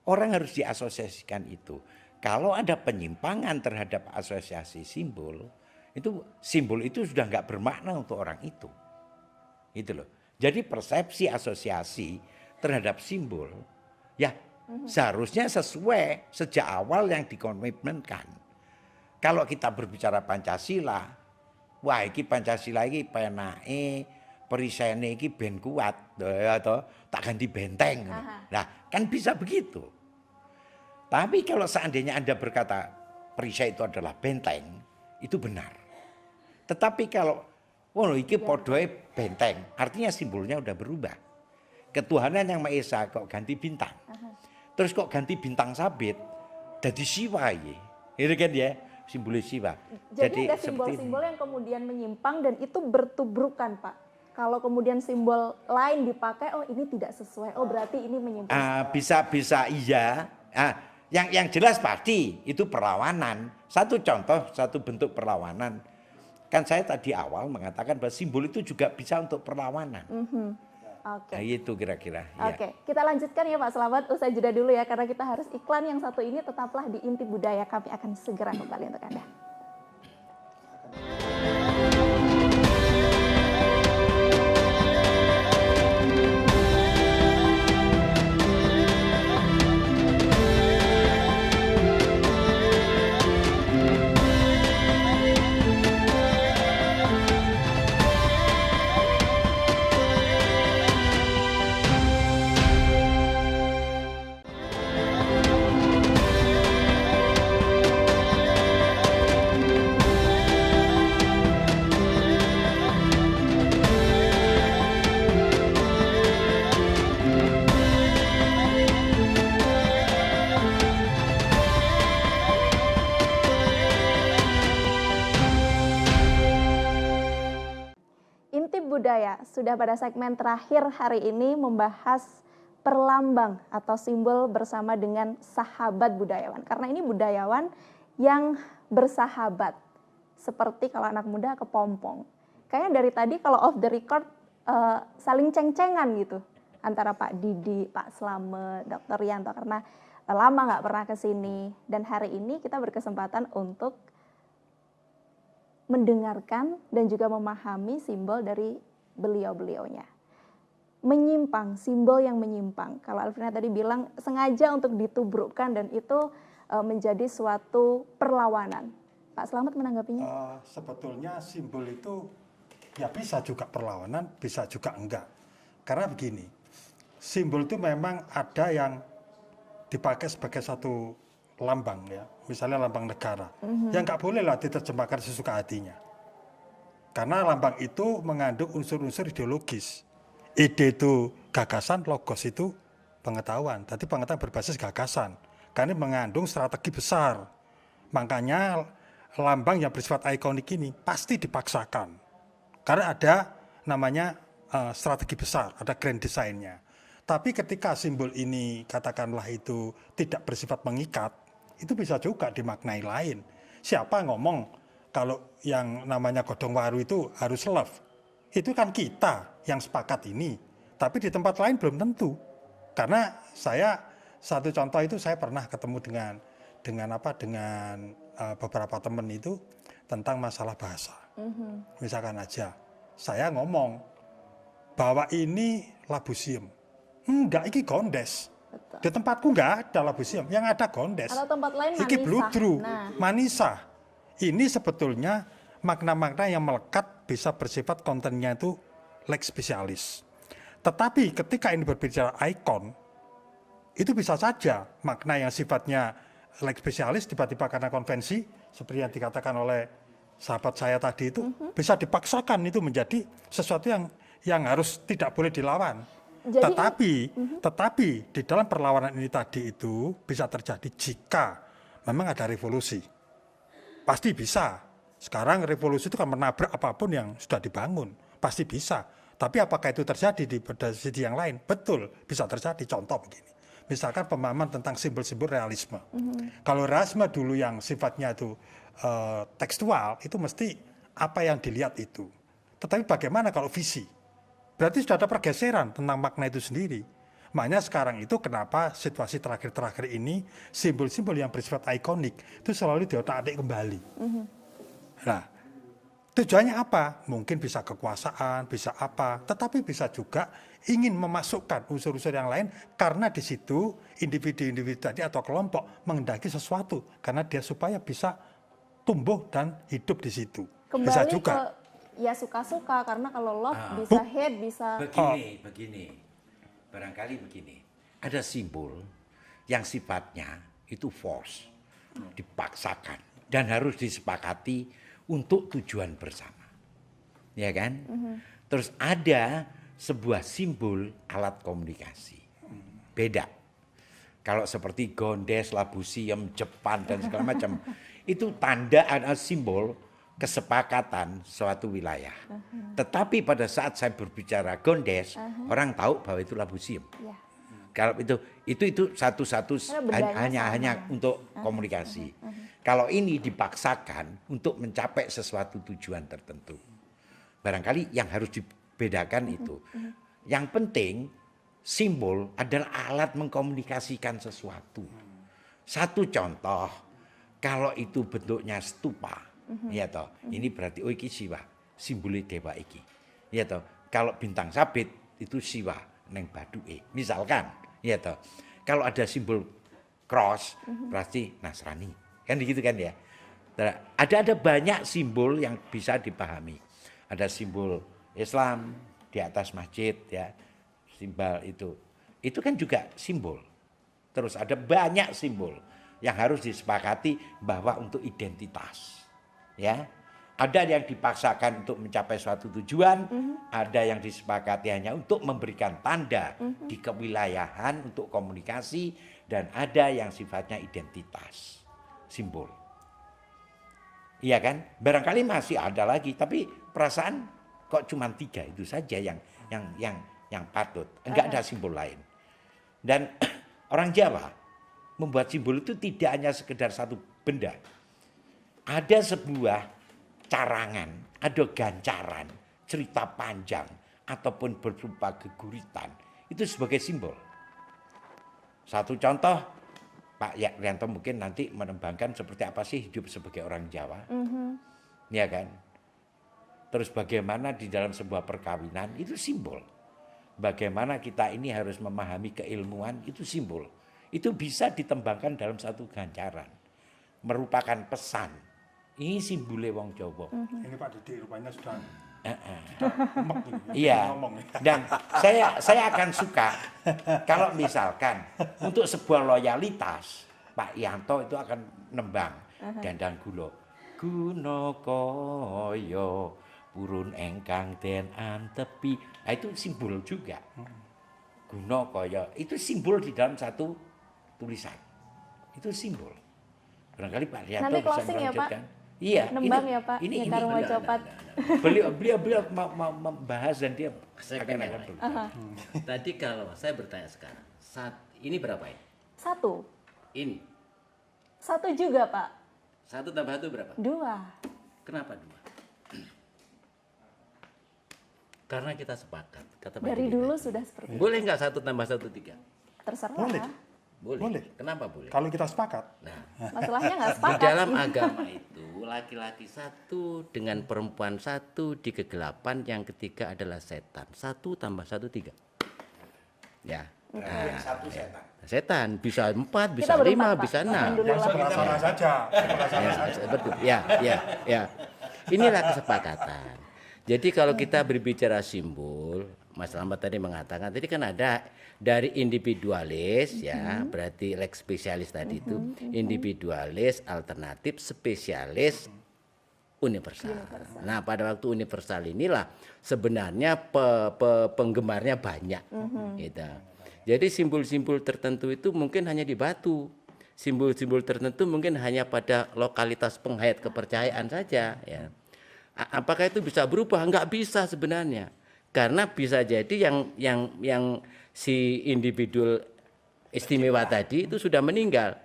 Orang harus diasosiasikan itu. Kalau ada penyimpangan terhadap asosiasi simbol itu sudah nggak bermakna untuk orang itu. Gitu loh. Jadi persepsi asosiasi terhadap simbol ya seharusnya sesuai sejak awal yang dikomitmenkan. Kalau kita berbicara Pancasila, wah iki Pancasila iki penake perisene iki ben kuat atau tak ganti benteng. Nah, kan bisa begitu. Tapi kalau seandainya Anda berkata perisai itu adalah benteng, itu benar. Tetapi kalau iki podoe benteng, artinya simbolnya udah berubah. Ketuhanan yang Maha Esa kok ganti bintang. Terus kok ganti bintang sabit, jadi Siwa ya. Itu kan ya, simbol Siwa. Jadi ada simbol-simbol yang kemudian menyimpang dan itu bertubrukan, Pak. Kalau kemudian simbol lain dipakai, oh ini tidak sesuai, oh berarti ini menyimpang. Bisa iya. Yang jelas pasti itu perlawanan. Satu contoh, satu bentuk perlawanan. Kan saya tadi awal mengatakan bahwa simbol itu juga bisa untuk perlawanan. Oke. Nah, itu kira-kira. Oke, kita lanjutkan ya Pak Slamet. Usai jeda dulu ya, karena kita harus iklan yang satu ini. Tetaplah di Intip Budaya. Kami akan segera kembali untuk Anda. Intip Budaya sudah pada segmen terakhir hari ini membahas perlambang atau simbol bersama dengan sahabat budayawan. Karena ini budayawan yang bersahabat. Seperti kalau anak muda kepompong. Kayaknya dari tadi kalau off the record saling ceng-cengan gitu. Antara Pak Didi, Pak Slamet, Dr. Rianto. Karena lama nggak pernah ke sini. Dan hari ini kita berkesempatan untuk mendengarkan dan juga memahami simbol dari beliau-beliaunya. Menyimpang, simbol yang menyimpang. Kalau Alvina tadi bilang sengaja untuk ditubrukkan dan itu menjadi suatu perlawanan. Pak Slamet menanggapinya? Sebetulnya simbol itu ya bisa juga perlawanan, bisa juga enggak. Karena begini, simbol itu memang ada yang dipakai sebagai satu lambang ya, misalnya lambang negara, yang nggak boleh lah diterjemahkan sesuka hatinya. Karena lambang itu mengandung unsur-unsur ideologis. Ide itu gagasan, logos itu pengetahuan. Tadi pengetahuan berbasis gagasan, karena mengandung strategi besar. Makanya lambang yang bersifat ikonik ini pasti dipaksakan. Karena ada namanya strategi besar, ada grand design-nya. Tapi ketika simbol ini katakanlah itu tidak bersifat mengikat, itu bisa juga dimaknai lain. Siapa ngomong kalau yang namanya godong waru itu harus love? Itu kan kita yang sepakat ini. Tapi di tempat lain belum tentu. Karena saya, satu contoh itu saya pernah ketemu dengan beberapa teman itu tentang masalah bahasa. Misalkan aja, saya ngomong bahwa ini labusium. Enggak, ini gondes. Betul. Di tempatku enggak ada labusium, yang ada gondes. Atau tempat lain Iki Manisa. bludru, Manisa. Ini sebetulnya makna-makna yang melekat bisa bersifat kontennya itu lex spesialis. Tetapi ketika ini berbicara ikon, itu bisa saja makna yang sifatnya lex spesialis tiba-tiba karena konvensi, seperti yang dikatakan oleh sahabat saya tadi itu, bisa dipaksakan itu menjadi sesuatu yang harus tidak boleh dilawan. Jadi, Tetapi di dalam perlawanan ini tadi itu bisa terjadi jika memang ada revolusi. Pasti bisa. Sekarang revolusi itu kan menabrak apapun yang sudah dibangun. Pasti bisa. Tapi apakah itu terjadi di sisi yang lain? Betul, bisa terjadi. Contoh begini. Misalkan pemahaman tentang simbol-simbol realisme. Kalau realisme dulu yang sifatnya itu tekstual, itu mesti apa yang dilihat itu. Tetapi bagaimana kalau visi? Berarti sudah ada pergeseran tentang makna itu sendiri. Makanya sekarang itu kenapa situasi terakhir-terakhir ini simbol-simbol yang bersifat ikonik itu selalu diotak-atik kembali. Nah, tujuannya apa? Mungkin bisa kekuasaan, bisa apa, tetapi bisa juga ingin memasukkan unsur-unsur yang lain karena di situ individu-individu tadi atau kelompok menghendaki sesuatu karena dia supaya bisa tumbuh dan hidup di situ. kembali Bisa juga. ke ya suka-suka, karena kalau love bisa hate, bisa Begini. Barangkali begini. Ada simbol yang sifatnya itu force, dipaksakan dan harus disepakati untuk tujuan bersama. Ya kan? Terus ada sebuah simbol alat komunikasi. Beda. Kalau seperti Gondes, Labusiem, Jepang dan segala macam, itu tanda ada simbol kesepakatan suatu wilayah. Tetapi pada saat saya berbicara Gondes, orang tahu bahwa itu Labusiem. ya. Kalau itu satu-satu Bedanya hanya untuk komunikasi. Kalau ini dipaksakan untuk mencapai sesuatu tujuan tertentu. Barangkali yang harus dibedakan itu. Yang penting simbol adalah alat mengkomunikasikan sesuatu. Satu contoh, kalau itu bentuknya stupa, ya toh, ini berarti oh iki siwa, simbole dewa iki. Ya toh, kalau bintang sabit itu siwa neng baduke. Misalkan, ya toh. Kalau ada simbol cross berarti Nasrani. Kan begitu kan ya. Ada banyak simbol yang bisa dipahami. Ada simbol Islam di atas masjid ya. Simbol itu. Itu kan juga simbol. Terus ada banyak simbol yang harus disepakati bahwa untuk identitas. Ya. Ada yang dipaksakan untuk mencapai suatu tujuan, ada yang disepakati hanya untuk memberikan tanda di kewilayahan untuk komunikasi, dan ada yang sifatnya identitas, simbol. Iya kan? Barangkali masih ada lagi, tapi perasaan kok cuma 3 itu saja yang patut, enggak ada simbol lain. Dan orang Jawa membuat simbol itu tidak hanya sekedar satu benda. Ada sebuah carangan, ada gancaran, cerita panjang, ataupun berupa geguritan. Itu sebagai simbol. Satu contoh, Pak Yakrianto mungkin nanti menembangkan seperti apa sih hidup sebagai orang Jawa. Ya kan? Terus bagaimana di dalam sebuah perkawinan, itu simbol. Bagaimana kita ini harus memahami keilmuan, itu simbol. Itu bisa ditembangkan dalam satu gancaran. Merupakan pesan. Ini simbole wong Jawa. Ini Pak Didi rupanya sudah Iya. Dan saya akan suka kalau misalkan untuk sebuah loyalitas Pak Yanto itu akan nembang Dandang Gula. Guna kaya purun engkang den antepi. Nah, itu simbol juga. Guna kaya itu simbol di dalam satu tulisan. Itu simbol. Barangkali Pak Yanto Nanti bisa closing ya, Pak? melanjutkan. Iya, Nembang ya, Pak? Ini Nyekar Mojopat. beliau mau membahas dan dia Saya akan pengen berbicara. Tadi kalau saya bertanya sekarang, ini berapa ini? 1. Ini 1 juga, Pak. 1 tambah 1 berapa? 2. Kenapa 2? Karena kita sepakat. Kata Pak Dari Didi dulu tadi. sudah seperti itu. Boleh nggak 1 tambah 1 3? Terserah. Boleh. Boleh. Kenapa boleh? Kalau kita sepakat. Nah, Masalahnya nggak di sepakat. dalam agama itu laki-laki 1 dengan perempuan 1 di kegelapan, yang ketiga adalah setan. 1 tambah 1 3. Ya. Yang satu setan. Setan bisa 4, bisa Kita 5, berempat, Pak. bisa 6. Alhamdulillah. Yang sebelah sana saja. Sebelah sana Ya, saja. betul. Ya. Inilah kesepakatan. Jadi kalau kita berbicara simbol, Mas Rahmat tadi mengatakan tadi kan ada dari individualis ya, berarti lex spesialis tadi itu individualis, alternatif, spesialis, universal. Nah, pada waktu universal inilah sebenarnya penggemarnya banyak. Gitu. Jadi simbol-simbol tertentu itu mungkin hanya di batu. Simbol-simbol tertentu mungkin hanya pada lokalitas penghayat kepercayaan saja. Ya. Apakah itu bisa berubah? Enggak bisa sebenarnya. Karena bisa jadi yang si individu istimewa tadi itu sudah meninggal.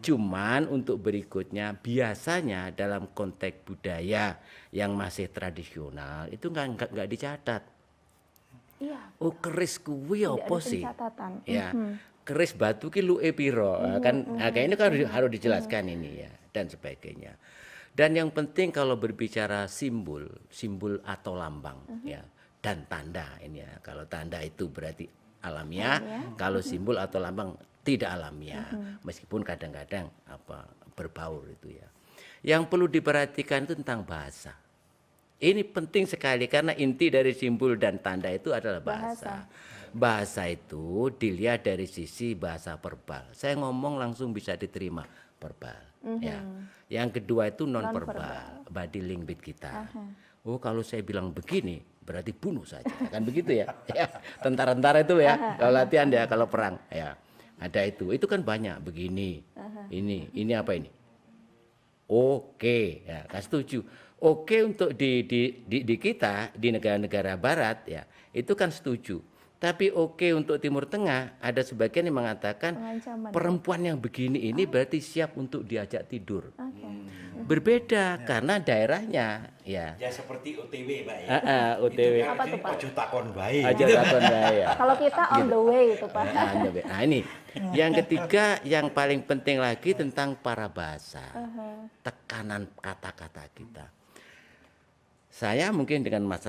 Cuman untuk berikutnya biasanya dalam konteks budaya yang masih tradisional itu enggak dicatat. Iya. Oh keris kuwi apa sih? Pencatatan. Ya, keris batu ki luke piro kan kayaknya kan harus dijelaskan ini ya dan sebagainya. Dan yang penting kalau berbicara simbol atau lambang ya dan tanda ini ya. Kalau tanda itu berarti alamiah, kalau simbol atau lambang tidak alamiah. Meskipun kadang-kadang berbaur itu ya. Yang perlu diperhatikan itu tentang bahasa. Ini penting sekali karena inti dari simbol dan tanda itu adalah bahasa. Bahasa itu dilihat dari sisi bahasa verbal. Saya ngomong langsung bisa diterima verbal. Ya. Yang kedua itu non verbal, body language kita. Oh kalau saya bilang begini berarti bunuh saja, kan begitu ya? Ya, tentara-tentara itu ya, kalau latihan ya, kalau perang ya ada itu kan banyak begini. Ini apa ini? Oke, ya, kan setuju. Oke untuk di kita di negara-negara Barat ya itu kan setuju. Tapi oke untuk Timur Tengah ada sebagian yang mengatakan perempuan yang begini ini berarti siap untuk diajak tidur. Berbeda karena daerahnya ya. Ya seperti OTW Pak ya. OTW. Apa tuh Pak? Ojo takon bae. Aja takon bae ya. Kalau kita on the way itu Pak. Nah ini yang ketiga yang paling penting lagi tentang para bahasa. Tekanan kata-kata kita. Saya mungkin dengan Mas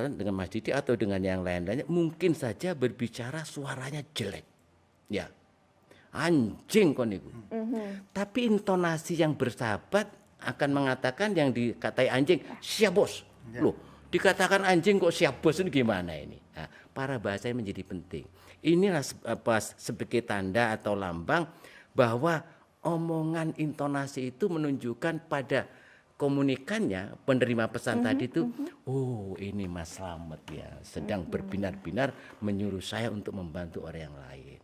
Didi atau dengan yang lain-lainnya mungkin saja berbicara suaranya jelek. Ya. Anjing kon niku. Tapi intonasi yang bersahabat akan mengatakan yang dikatai anjing siap bos. Loh, dikatakan anjing kok siap bos ini gimana ini? Nah, para bahasa menjadi penting. Inilah sebagai tanda atau lambang bahwa omongan intonasi itu menunjukkan pada komunikannya penerima pesan tadi itu oh ini Mas Slamet ya sedang berbinar-binar menyuruh saya untuk membantu orang yang lain.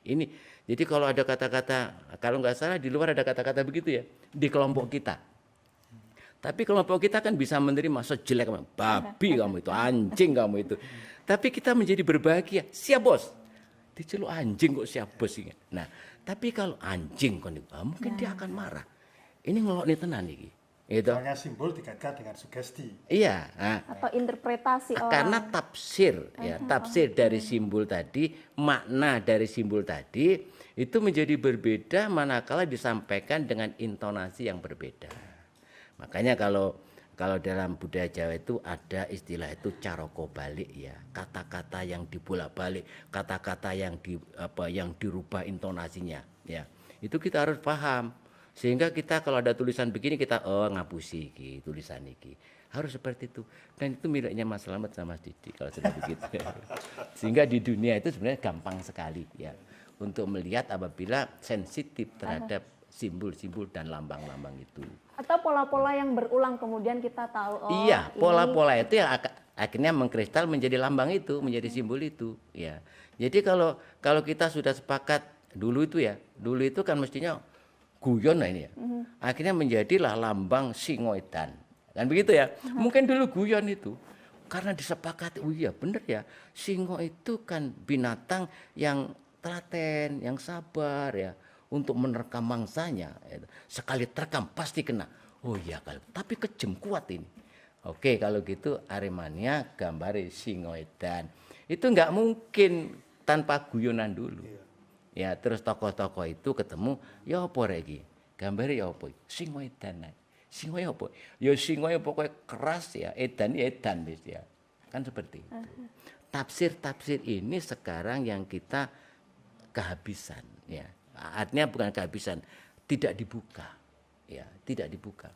Ini jadi kalau ada kata-kata kalau nggak salah di luar ada kata-kata begitu ya di kelompok kita. Tapi kelompok kita kan bisa menerima sejelek babi kamu itu anjing kamu itu. Tapi kita menjadi berbahagia siap bos. Diceluk anjing kok siap bos ini. Nah tapi kalau anjing kon mungkin dia akan marah. Ini ngelok nih tenan iki. Itu. Soalnya simbol dikaitkan dengan sugesti. Iya. Atau interpretasi orang. Karena tafsir, ya tafsir dari simbol tadi, makna dari simbol tadi itu menjadi berbeda manakala disampaikan dengan intonasi yang berbeda. Makanya kalau dalam budaya Jawa itu ada istilah itu caroko balik ya, kata-kata yang dibolak-balik, kata-kata yang dirubah intonasinya, ya. Itu kita harus paham. Sehingga kita kalau ada tulisan begini kita ngapusi iki tulisan iki. Harus seperti itu. Dan itu miliknya Mas Slamet sama Mas Didi kalau sudah begitu. Sehingga di dunia itu sebenarnya gampang sekali ya untuk melihat apabila sensitif terhadap simbol-simbol dan lambang-lambang itu. Atau pola-pola yang berulang kemudian kita tahu iya, pola-pola itu yang akhirnya mengkristal menjadi lambang itu, menjadi simbol itu ya. Jadi kalau kita sudah sepakat dulu itu kan mestinya guyon lah ini ya. Akhirnya menjadilah lambang Singoedan. Kan begitu ya. Mungkin dulu guyon itu karena disepakati, oh iya benar ya. Singo itu kan binatang yang telaten, yang sabar ya untuk menerkam mangsanya. Sekali terkam pasti kena. Oh iya kalau tapi kejem kuat ini. Oke, kalau gitu Aremania gambari Singoedan. Itu enggak mungkin tanpa guyonan dulu. Ya terus tokoh-tokoh itu ketemu ya apa rek gambare ya apa singo edan singo ya apa ya singo ya pokoknya keras ya edan wis ya kan seperti itu. Tafsir ini sekarang yang kita kehabisan ya artinya bukan kehabisan tidak dibuka ya tidak dibuka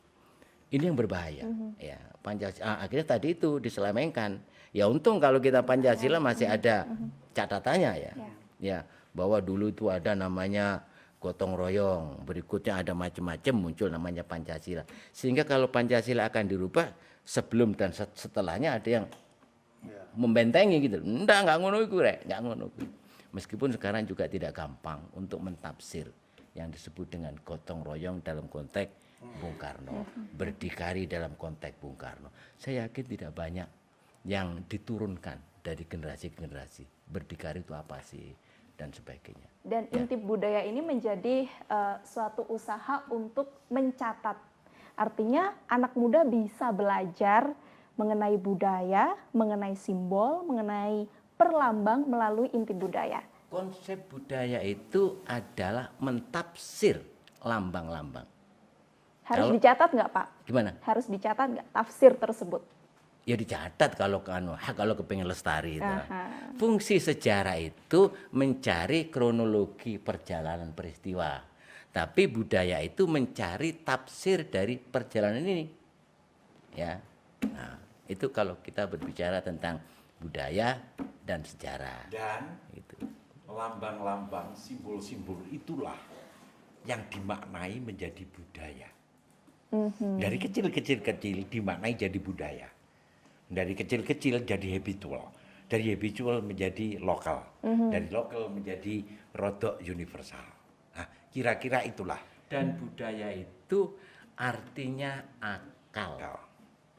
Ini yang berbahaya. Ya, Pancasila akhirnya tadi itu diselewengkan. Ya untung kalau kita Pancasila masih ada catatannya ya. Ya, bahwa dulu itu ada namanya gotong royong, berikutnya ada macam-macam muncul namanya Pancasila. Sehingga kalau Pancasila akan dirubah sebelum dan setelahnya ada yang membentengi gitu. Nggak ngono iku rek, nggak ngono iku. Meskipun sekarang juga tidak gampang untuk mentafsir yang disebut dengan gotong royong dalam konteks Bung Karno, berdikari dalam konteks Bung Karno. Saya yakin tidak banyak yang diturunkan dari generasi ke generasi. Berdikari itu apa sih dan sebagainya. Dan intip budaya ini menjadi suatu usaha untuk mencatat. Artinya anak muda bisa belajar mengenai budaya, mengenai simbol, mengenai perlambang melalui intip budaya. Konsep budaya itu adalah mentafsir lambang-lambang. Harus dicatat nggak Pak? Gimana? Harus dicatat nggak tafsir tersebut? Ya dicatat kalau kepengen lestari itu. Fungsi sejarah itu mencari kronologi perjalanan peristiwa. Tapi budaya itu mencari tafsir dari perjalanan ini. Ya. Nah, itu kalau kita berbicara tentang budaya dan sejarah. Dan Gitu. lambang-lambang, simbol-simbol itulah yang dimaknai menjadi budaya. Dari kecil-kecil dimaknai jadi budaya. Dari kecil-kecil jadi habitual. Dari habitual menjadi lokal. Dari lokal menjadi rodok universal. Nah, kira-kira itulah. Dan budaya itu artinya akal.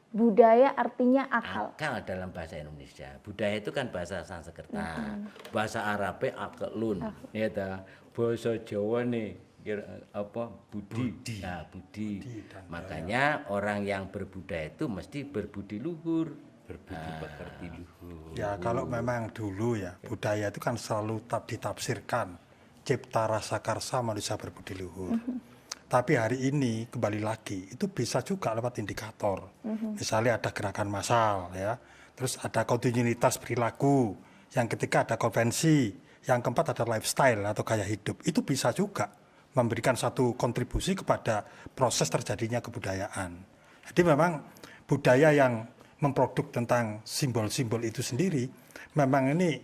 Budaya artinya akal. Akal dalam bahasa Indonesia. Budaya itu kan bahasa Sanskerta. Bahasa Arabnya akelun. Ya ta. Bahasa Jawa nih budi. Nah, budi. Makanya orang yang berbudaya itu mesti berbudi luhur. Berbudi pekerti luhur. Ya kalau memang dulu ya budaya itu kan selalu ditafsirkan cipta rasa karsa manusia berbudi luhur. Tapi hari ini kembali lagi itu bisa juga lewat indikator. Misalnya ada gerakan massal ya, terus ada kontinuitas perilaku, yang ketiga ada konvensi, yang keempat ada lifestyle atau gaya hidup. Itu bisa juga memberikan satu kontribusi kepada proses terjadinya kebudayaan. Jadi memang budaya yang memproduk tentang simbol-simbol itu sendiri, memang ini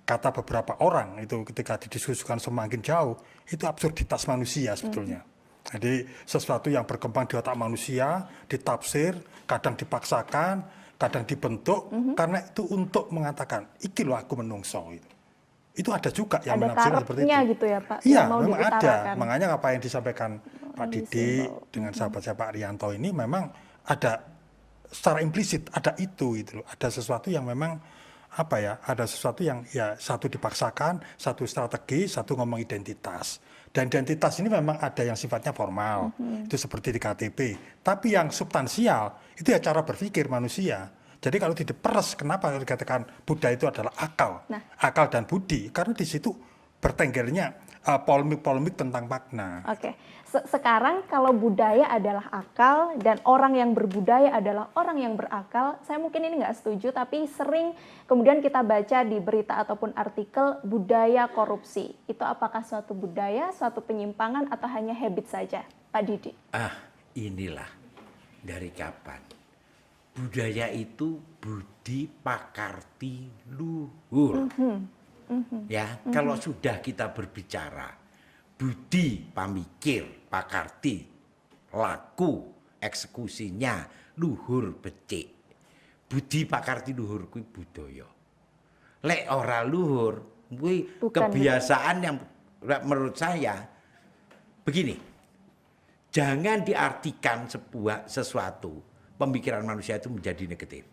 kata beberapa orang itu ketika didiskusikan semakin jauh, itu absurditas manusia sebetulnya. Jadi sesuatu yang berkembang di otak manusia, ditafsir, kadang dipaksakan, kadang dibentuk, karena itu untuk mengatakan, iki lo aku menungso itu. Itu ada juga yang menafsirkan seperti itu. Gitu ya Pak? Iya, mau memang ada. diutarakan. Makanya apa yang disampaikan Pak Didi dengan sahabat saya Pak Rianto ini memang ada secara implisit ada itu loh. Ada sesuatu yang memang apa ya? Ada sesuatu yang ya satu dipaksakan, satu strategi, satu ngomong identitas. Dan identitas ini memang ada yang sifatnya formal. Itu seperti di KTP. Tapi yang substansial itu ya cara berpikir manusia. Jadi kalau diperes, kenapa dikatakan budaya itu adalah akal, akal dan budi? Karena di situ bertenggernya polemik-polemik tentang makna. Oke, sekarang kalau budaya adalah akal dan orang yang berbudaya adalah orang yang berakal, saya mungkin ini nggak setuju, tapi sering kemudian kita baca di berita ataupun artikel budaya korupsi. Itu apakah suatu budaya, suatu penyimpangan, atau hanya habit saja, Pak Didi? Inilah dari kapan? Budaya itu budi pakarti luhur. Ya, kalau sudah kita berbicara budi pamikir, pakarti, laku, eksekusinya, luhur becik. Budi pakarti luhur kuwi budaya. Lek ora luhur, kuwi kebiasaan yang menurut saya begini. Jangan diartikan sesuatu pemikiran manusia itu menjadi negatif.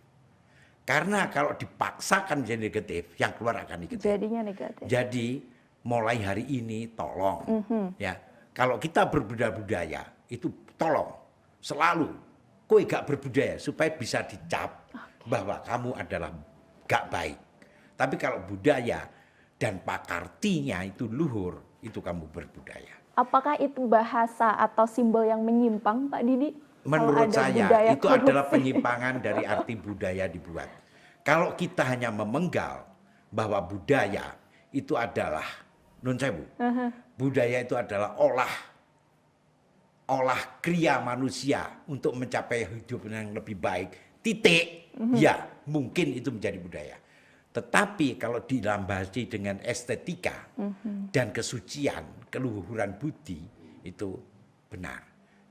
Karena kalau dipaksakan menjadi negatif, yang keluar akan negatif. Jadinya negatif. Jadi mulai hari ini tolong ya, kalau kita berbudaya itu tolong selalu kowe gak berbudaya supaya bisa dicap bahwa kamu adalah gak baik. Tapi kalau budaya dan pakartinya itu luhur, itu kamu berbudaya. Apakah itu bahasa atau simbol yang menyimpang, Pak Didi? Menurut saya itu korupsi adalah penyimpangan dari arti budaya dibuat. Kalau kita hanya memenggal bahwa budaya itu adalah nun sewu, budaya itu adalah olah olah kriya manusia untuk mencapai hidup yang lebih baik, titik, ya mungkin itu menjadi budaya. Tetapi kalau dilambasi dengan estetika dan kesucian, keluhuran budi, itu benar.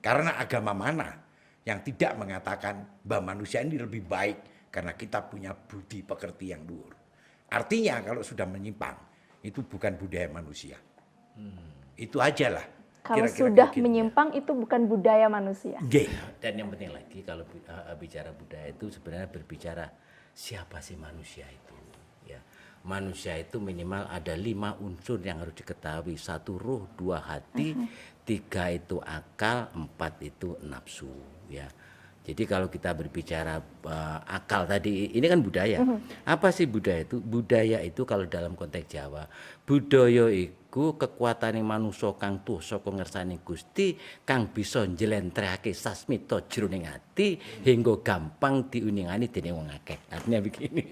Karena agama mana yang tidak mengatakan bahwa manusia ini lebih baik karena kita punya budi pekerti yang luhur. Artinya kalau sudah menyimpang, itu bukan budaya manusia. Itu aja lah. Kalau Kira-kira sudah kayak gitu. menyimpang itu bukan budaya manusia. Nggih. Dan yang penting lagi kalau bicara budaya itu sebenarnya berbicara siapa sih manusia itu. Ya, manusia itu minimal ada 5 unsur yang harus diketahui. 1 ruh, 2 hati, 3 itu akal, 4 itu nafsu. Ya, jadi kalau kita berbicara akal tadi, ini kan budaya. Apa sih budaya itu? Budaya itu kalau dalam konteks Jawa, budaya iku kekuatane manungsa kang tuh saka ngersane Gusti kang bisa njlentrehake sasmita jroning ati hingga gampang diuningani dening wong akeh. Artinya begini.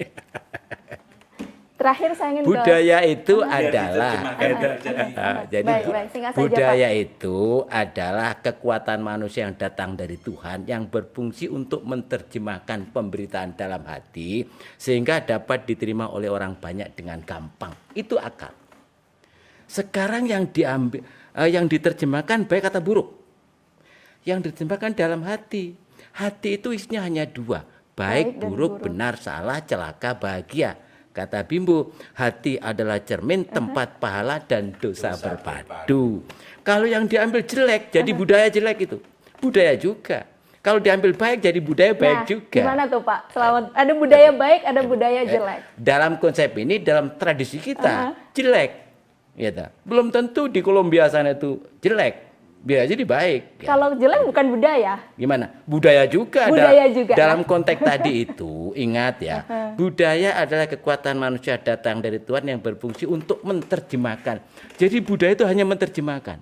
Terakhir saya ingin Budaya itu adalah jadi Baik, singkat saja, budaya itu adalah kekuatan manusia yang datang dari Tuhan yang berfungsi untuk menerjemahkan pemberitaan dalam hati sehingga dapat diterima oleh orang banyak dengan gampang. Itu akal. Sekarang yang diambil yang diterjemahkan baik atau buruk. Yang diterjemahkan dalam hati. Hati itu isinya hanya 2, baik, dan buruk, benar, salah, celaka, bahagia. Kata Bimbo, hati adalah cermin tempat pahala dan dosa berpadu. Kalau yang diambil jelek, jadi budaya jelek itu. Budaya juga. Kalau diambil baik, jadi budaya baik juga. Gimana tuh Pak? Selamat. Ada budaya baik, ada budaya jelek. Dalam konsep ini, dalam tradisi kita, jelek. Ya, belum tentu di Kolombia sana itu jelek. Biar jadi baik. Ya. Kalau jelek bukan budaya. Gimana? Budaya juga. Budaya juga. Dalam konteks tadi itu, ingat ya, budaya adalah kekuatan manusia datang dari Tuhan yang berfungsi untuk menerjemahkan. Jadi budaya itu hanya menerjemahkan.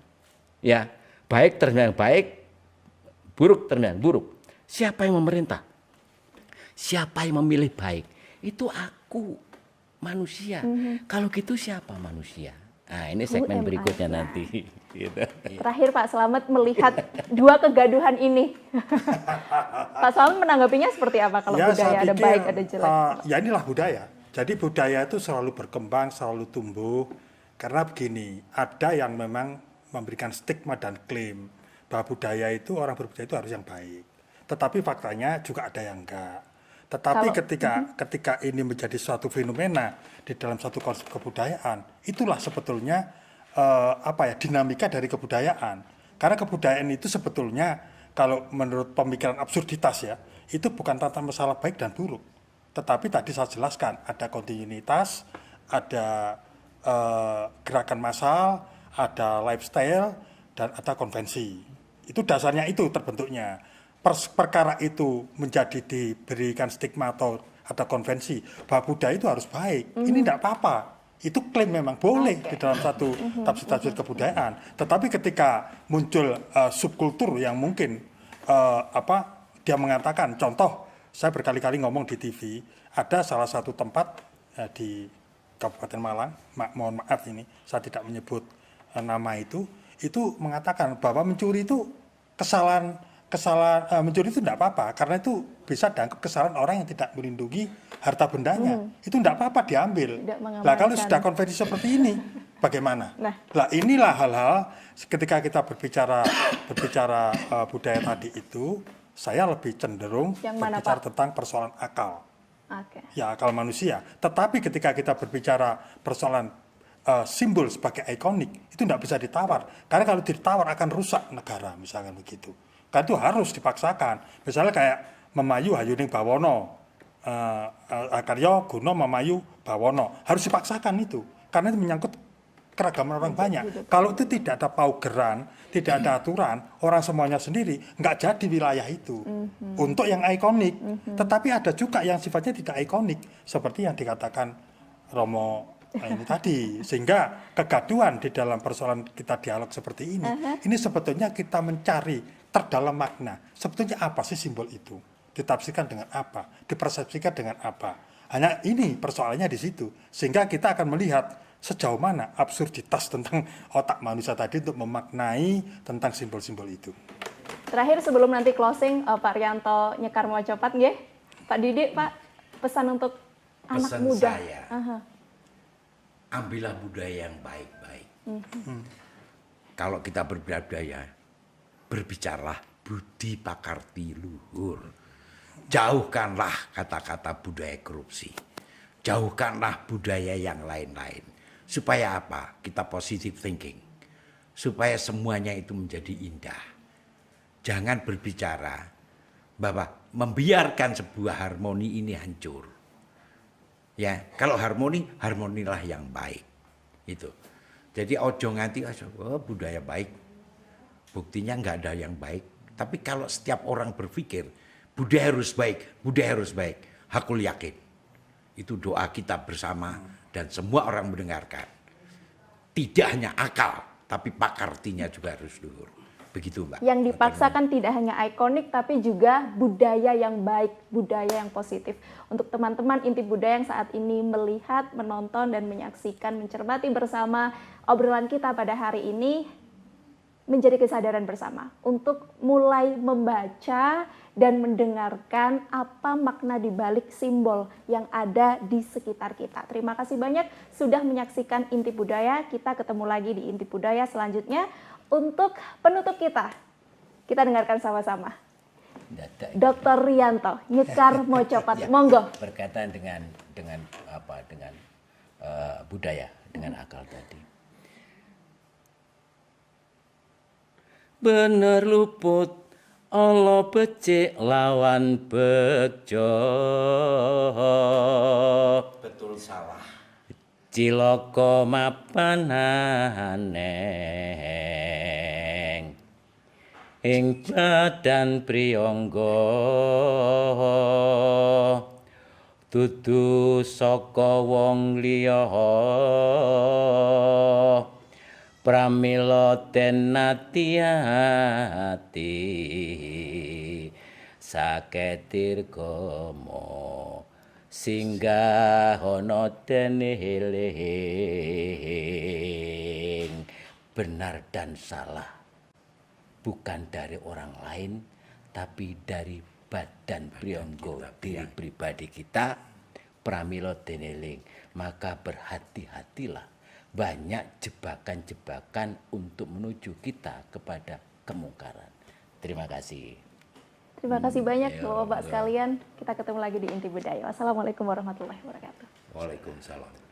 Ya, baik terjemahan baik, buruk terjemahan buruk. Siapa yang memerintah? Siapa yang memilih baik? Itu aku, manusia. Kalau gitu siapa manusia? Nah, ini segmen berikutnya nanti. Gitu. Terakhir Pak Slamet melihat 2 kegaduhan ini. Pak Slamet menanggapinya seperti apa kalau Ya, budaya saya ada pikir, baik, ada jelek? ya inilah budaya. Jadi budaya itu selalu berkembang, selalu tumbuh. Karena begini, ada yang memang memberikan stigma dan klaim bahwa budaya itu, orang berbudaya itu harus yang baik. Tetapi faktanya juga ada yang enggak. Tetapi ketika ini menjadi suatu fenomena di dalam satu konsep kebudayaan, itulah sebetulnya dinamika dari kebudayaan. Karena kebudayaan itu sebetulnya kalau menurut pemikiran absurditas ya, itu bukan tentang masalah baik dan buruk. Tetapi tadi saya jelaskan ada kontinuitas, ada gerakan massal, ada lifestyle, dan ada konvensi. Itu dasarnya itu terbentuknya. Perkara itu menjadi diberikan stigma atau ada konvensi bahwa budaya itu harus baik. Ini tidak apa-apa. Itu klaim memang boleh di dalam satu tafsir-tafsir kebudayaan. Tetapi ketika muncul subkultur yang mungkin dia mengatakan, contoh saya berkali-kali ngomong di TV, ada salah satu tempat di Kabupaten Malang, mohon maaf ini saya tidak menyebut nama itu mengatakan bahwa mencuri itu kesalahan mencuri itu tidak apa-apa karena itu bisa dianggap kesalahan orang yang tidak melindungi harta bendanya. Itu tidak apa-apa diambil. Nah kalau sudah konvensi seperti ini bagaimana? Nah inilah hal-hal ketika kita berbicara budaya tadi itu saya lebih cenderung berbicara tentang persoalan akal. Ya akal manusia. Tetapi ketika kita berbicara persoalan simbol sebagai ikonik itu tidak bisa ditawar. Karena kalau ditawar akan rusak negara misalkan begitu. Kan itu harus dipaksakan. Misalnya kayak Memayu Hayuning Bawono, Akaryo Guno Memayu Bawono, harus dipaksakan itu. Karena itu menyangkut keragaman orang banyak. Kalau itu tidak ada paugeran, tidak ada aturan, orang semuanya sendiri, nggak jadi wilayah itu. Untuk yang ikonik. Tetapi ada juga yang sifatnya tidak ikonik. Seperti yang dikatakan Romo ini tadi. Sehingga kegaduhan di dalam persoalan kita dialog seperti ini sebetulnya kita mencari terdalam makna. Sebetulnya apa sih simbol itu? Ditafsirkan dengan apa? Dipersepsikan dengan apa? Hanya ini persoalannya di situ. Sehingga kita akan melihat sejauh mana absurditas tentang otak manusia tadi untuk memaknai tentang simbol-simbol itu. Terakhir sebelum nanti closing, Pak Rianto nyekar mau copat nggih. Pak Didi, Pak, pesan untuk anak Pesan muda. saya, ambillah budaya yang baik-baik. Kalau kita berbudaya, berbicaralah budi pakarti luhur. Jauhkanlah kata-kata budaya korupsi. Jauhkanlah budaya yang lain-lain. Supaya apa? Kita positive thinking. Supaya semuanya itu menjadi indah. Jangan berbicara bahwa membiarkan sebuah harmoni ini hancur. Ya, kalau harmoni, harmonilah yang baik. Itu. Jadi ojo nganti budaya baik. Buktinya nggak ada yang baik. Tapi kalau setiap orang berpikir budaya harus baik, budaya harus baik, hakul yakin. Itu doa kita bersama dan semua orang mendengarkan. Tidak hanya akal, tapi pakartinya juga harus luhur. Begitu, Mbak. Yang dipaksakan tidak hanya ikonik, tapi juga budaya yang baik, budaya yang positif. Untuk teman-teman inti budaya yang saat ini melihat, menonton, dan menyaksikan, mencermati bersama obrolan kita pada hari ini, menjadi kesadaran bersama untuk mulai membaca dan mendengarkan apa makna di balik simbol yang ada di sekitar kita. Terima kasih banyak sudah menyaksikan Inti Budaya. Kita ketemu lagi di Inti Budaya selanjutnya. Untuk penutup kita dengarkan sama-sama. Dr. Rianto, nyekar mau copat, Ya, monggo. berkaitan dengan budaya, dengan akal tadi. Bener luput Allah becik lawan bejo. Betul salah. Cilaka mapananeng ing badan priyangga dudu saka wong liya pramila den ati-ati saketirgama singgah ana dene heling. Benar dan salah bukan dari orang lain tapi dari badan priyangga diri pribadi kita pramila dene heling. Maka berhati-hatilah, banyak jebakan-jebakan untuk menuju kita kepada kemungkaran. Terima kasih. Terima kasih banyak Bapak-bapak sekalian. Kita ketemu lagi di Inti Budaya. Wassalamualaikum warahmatullahi wabarakatuh. Waalaikumsalam.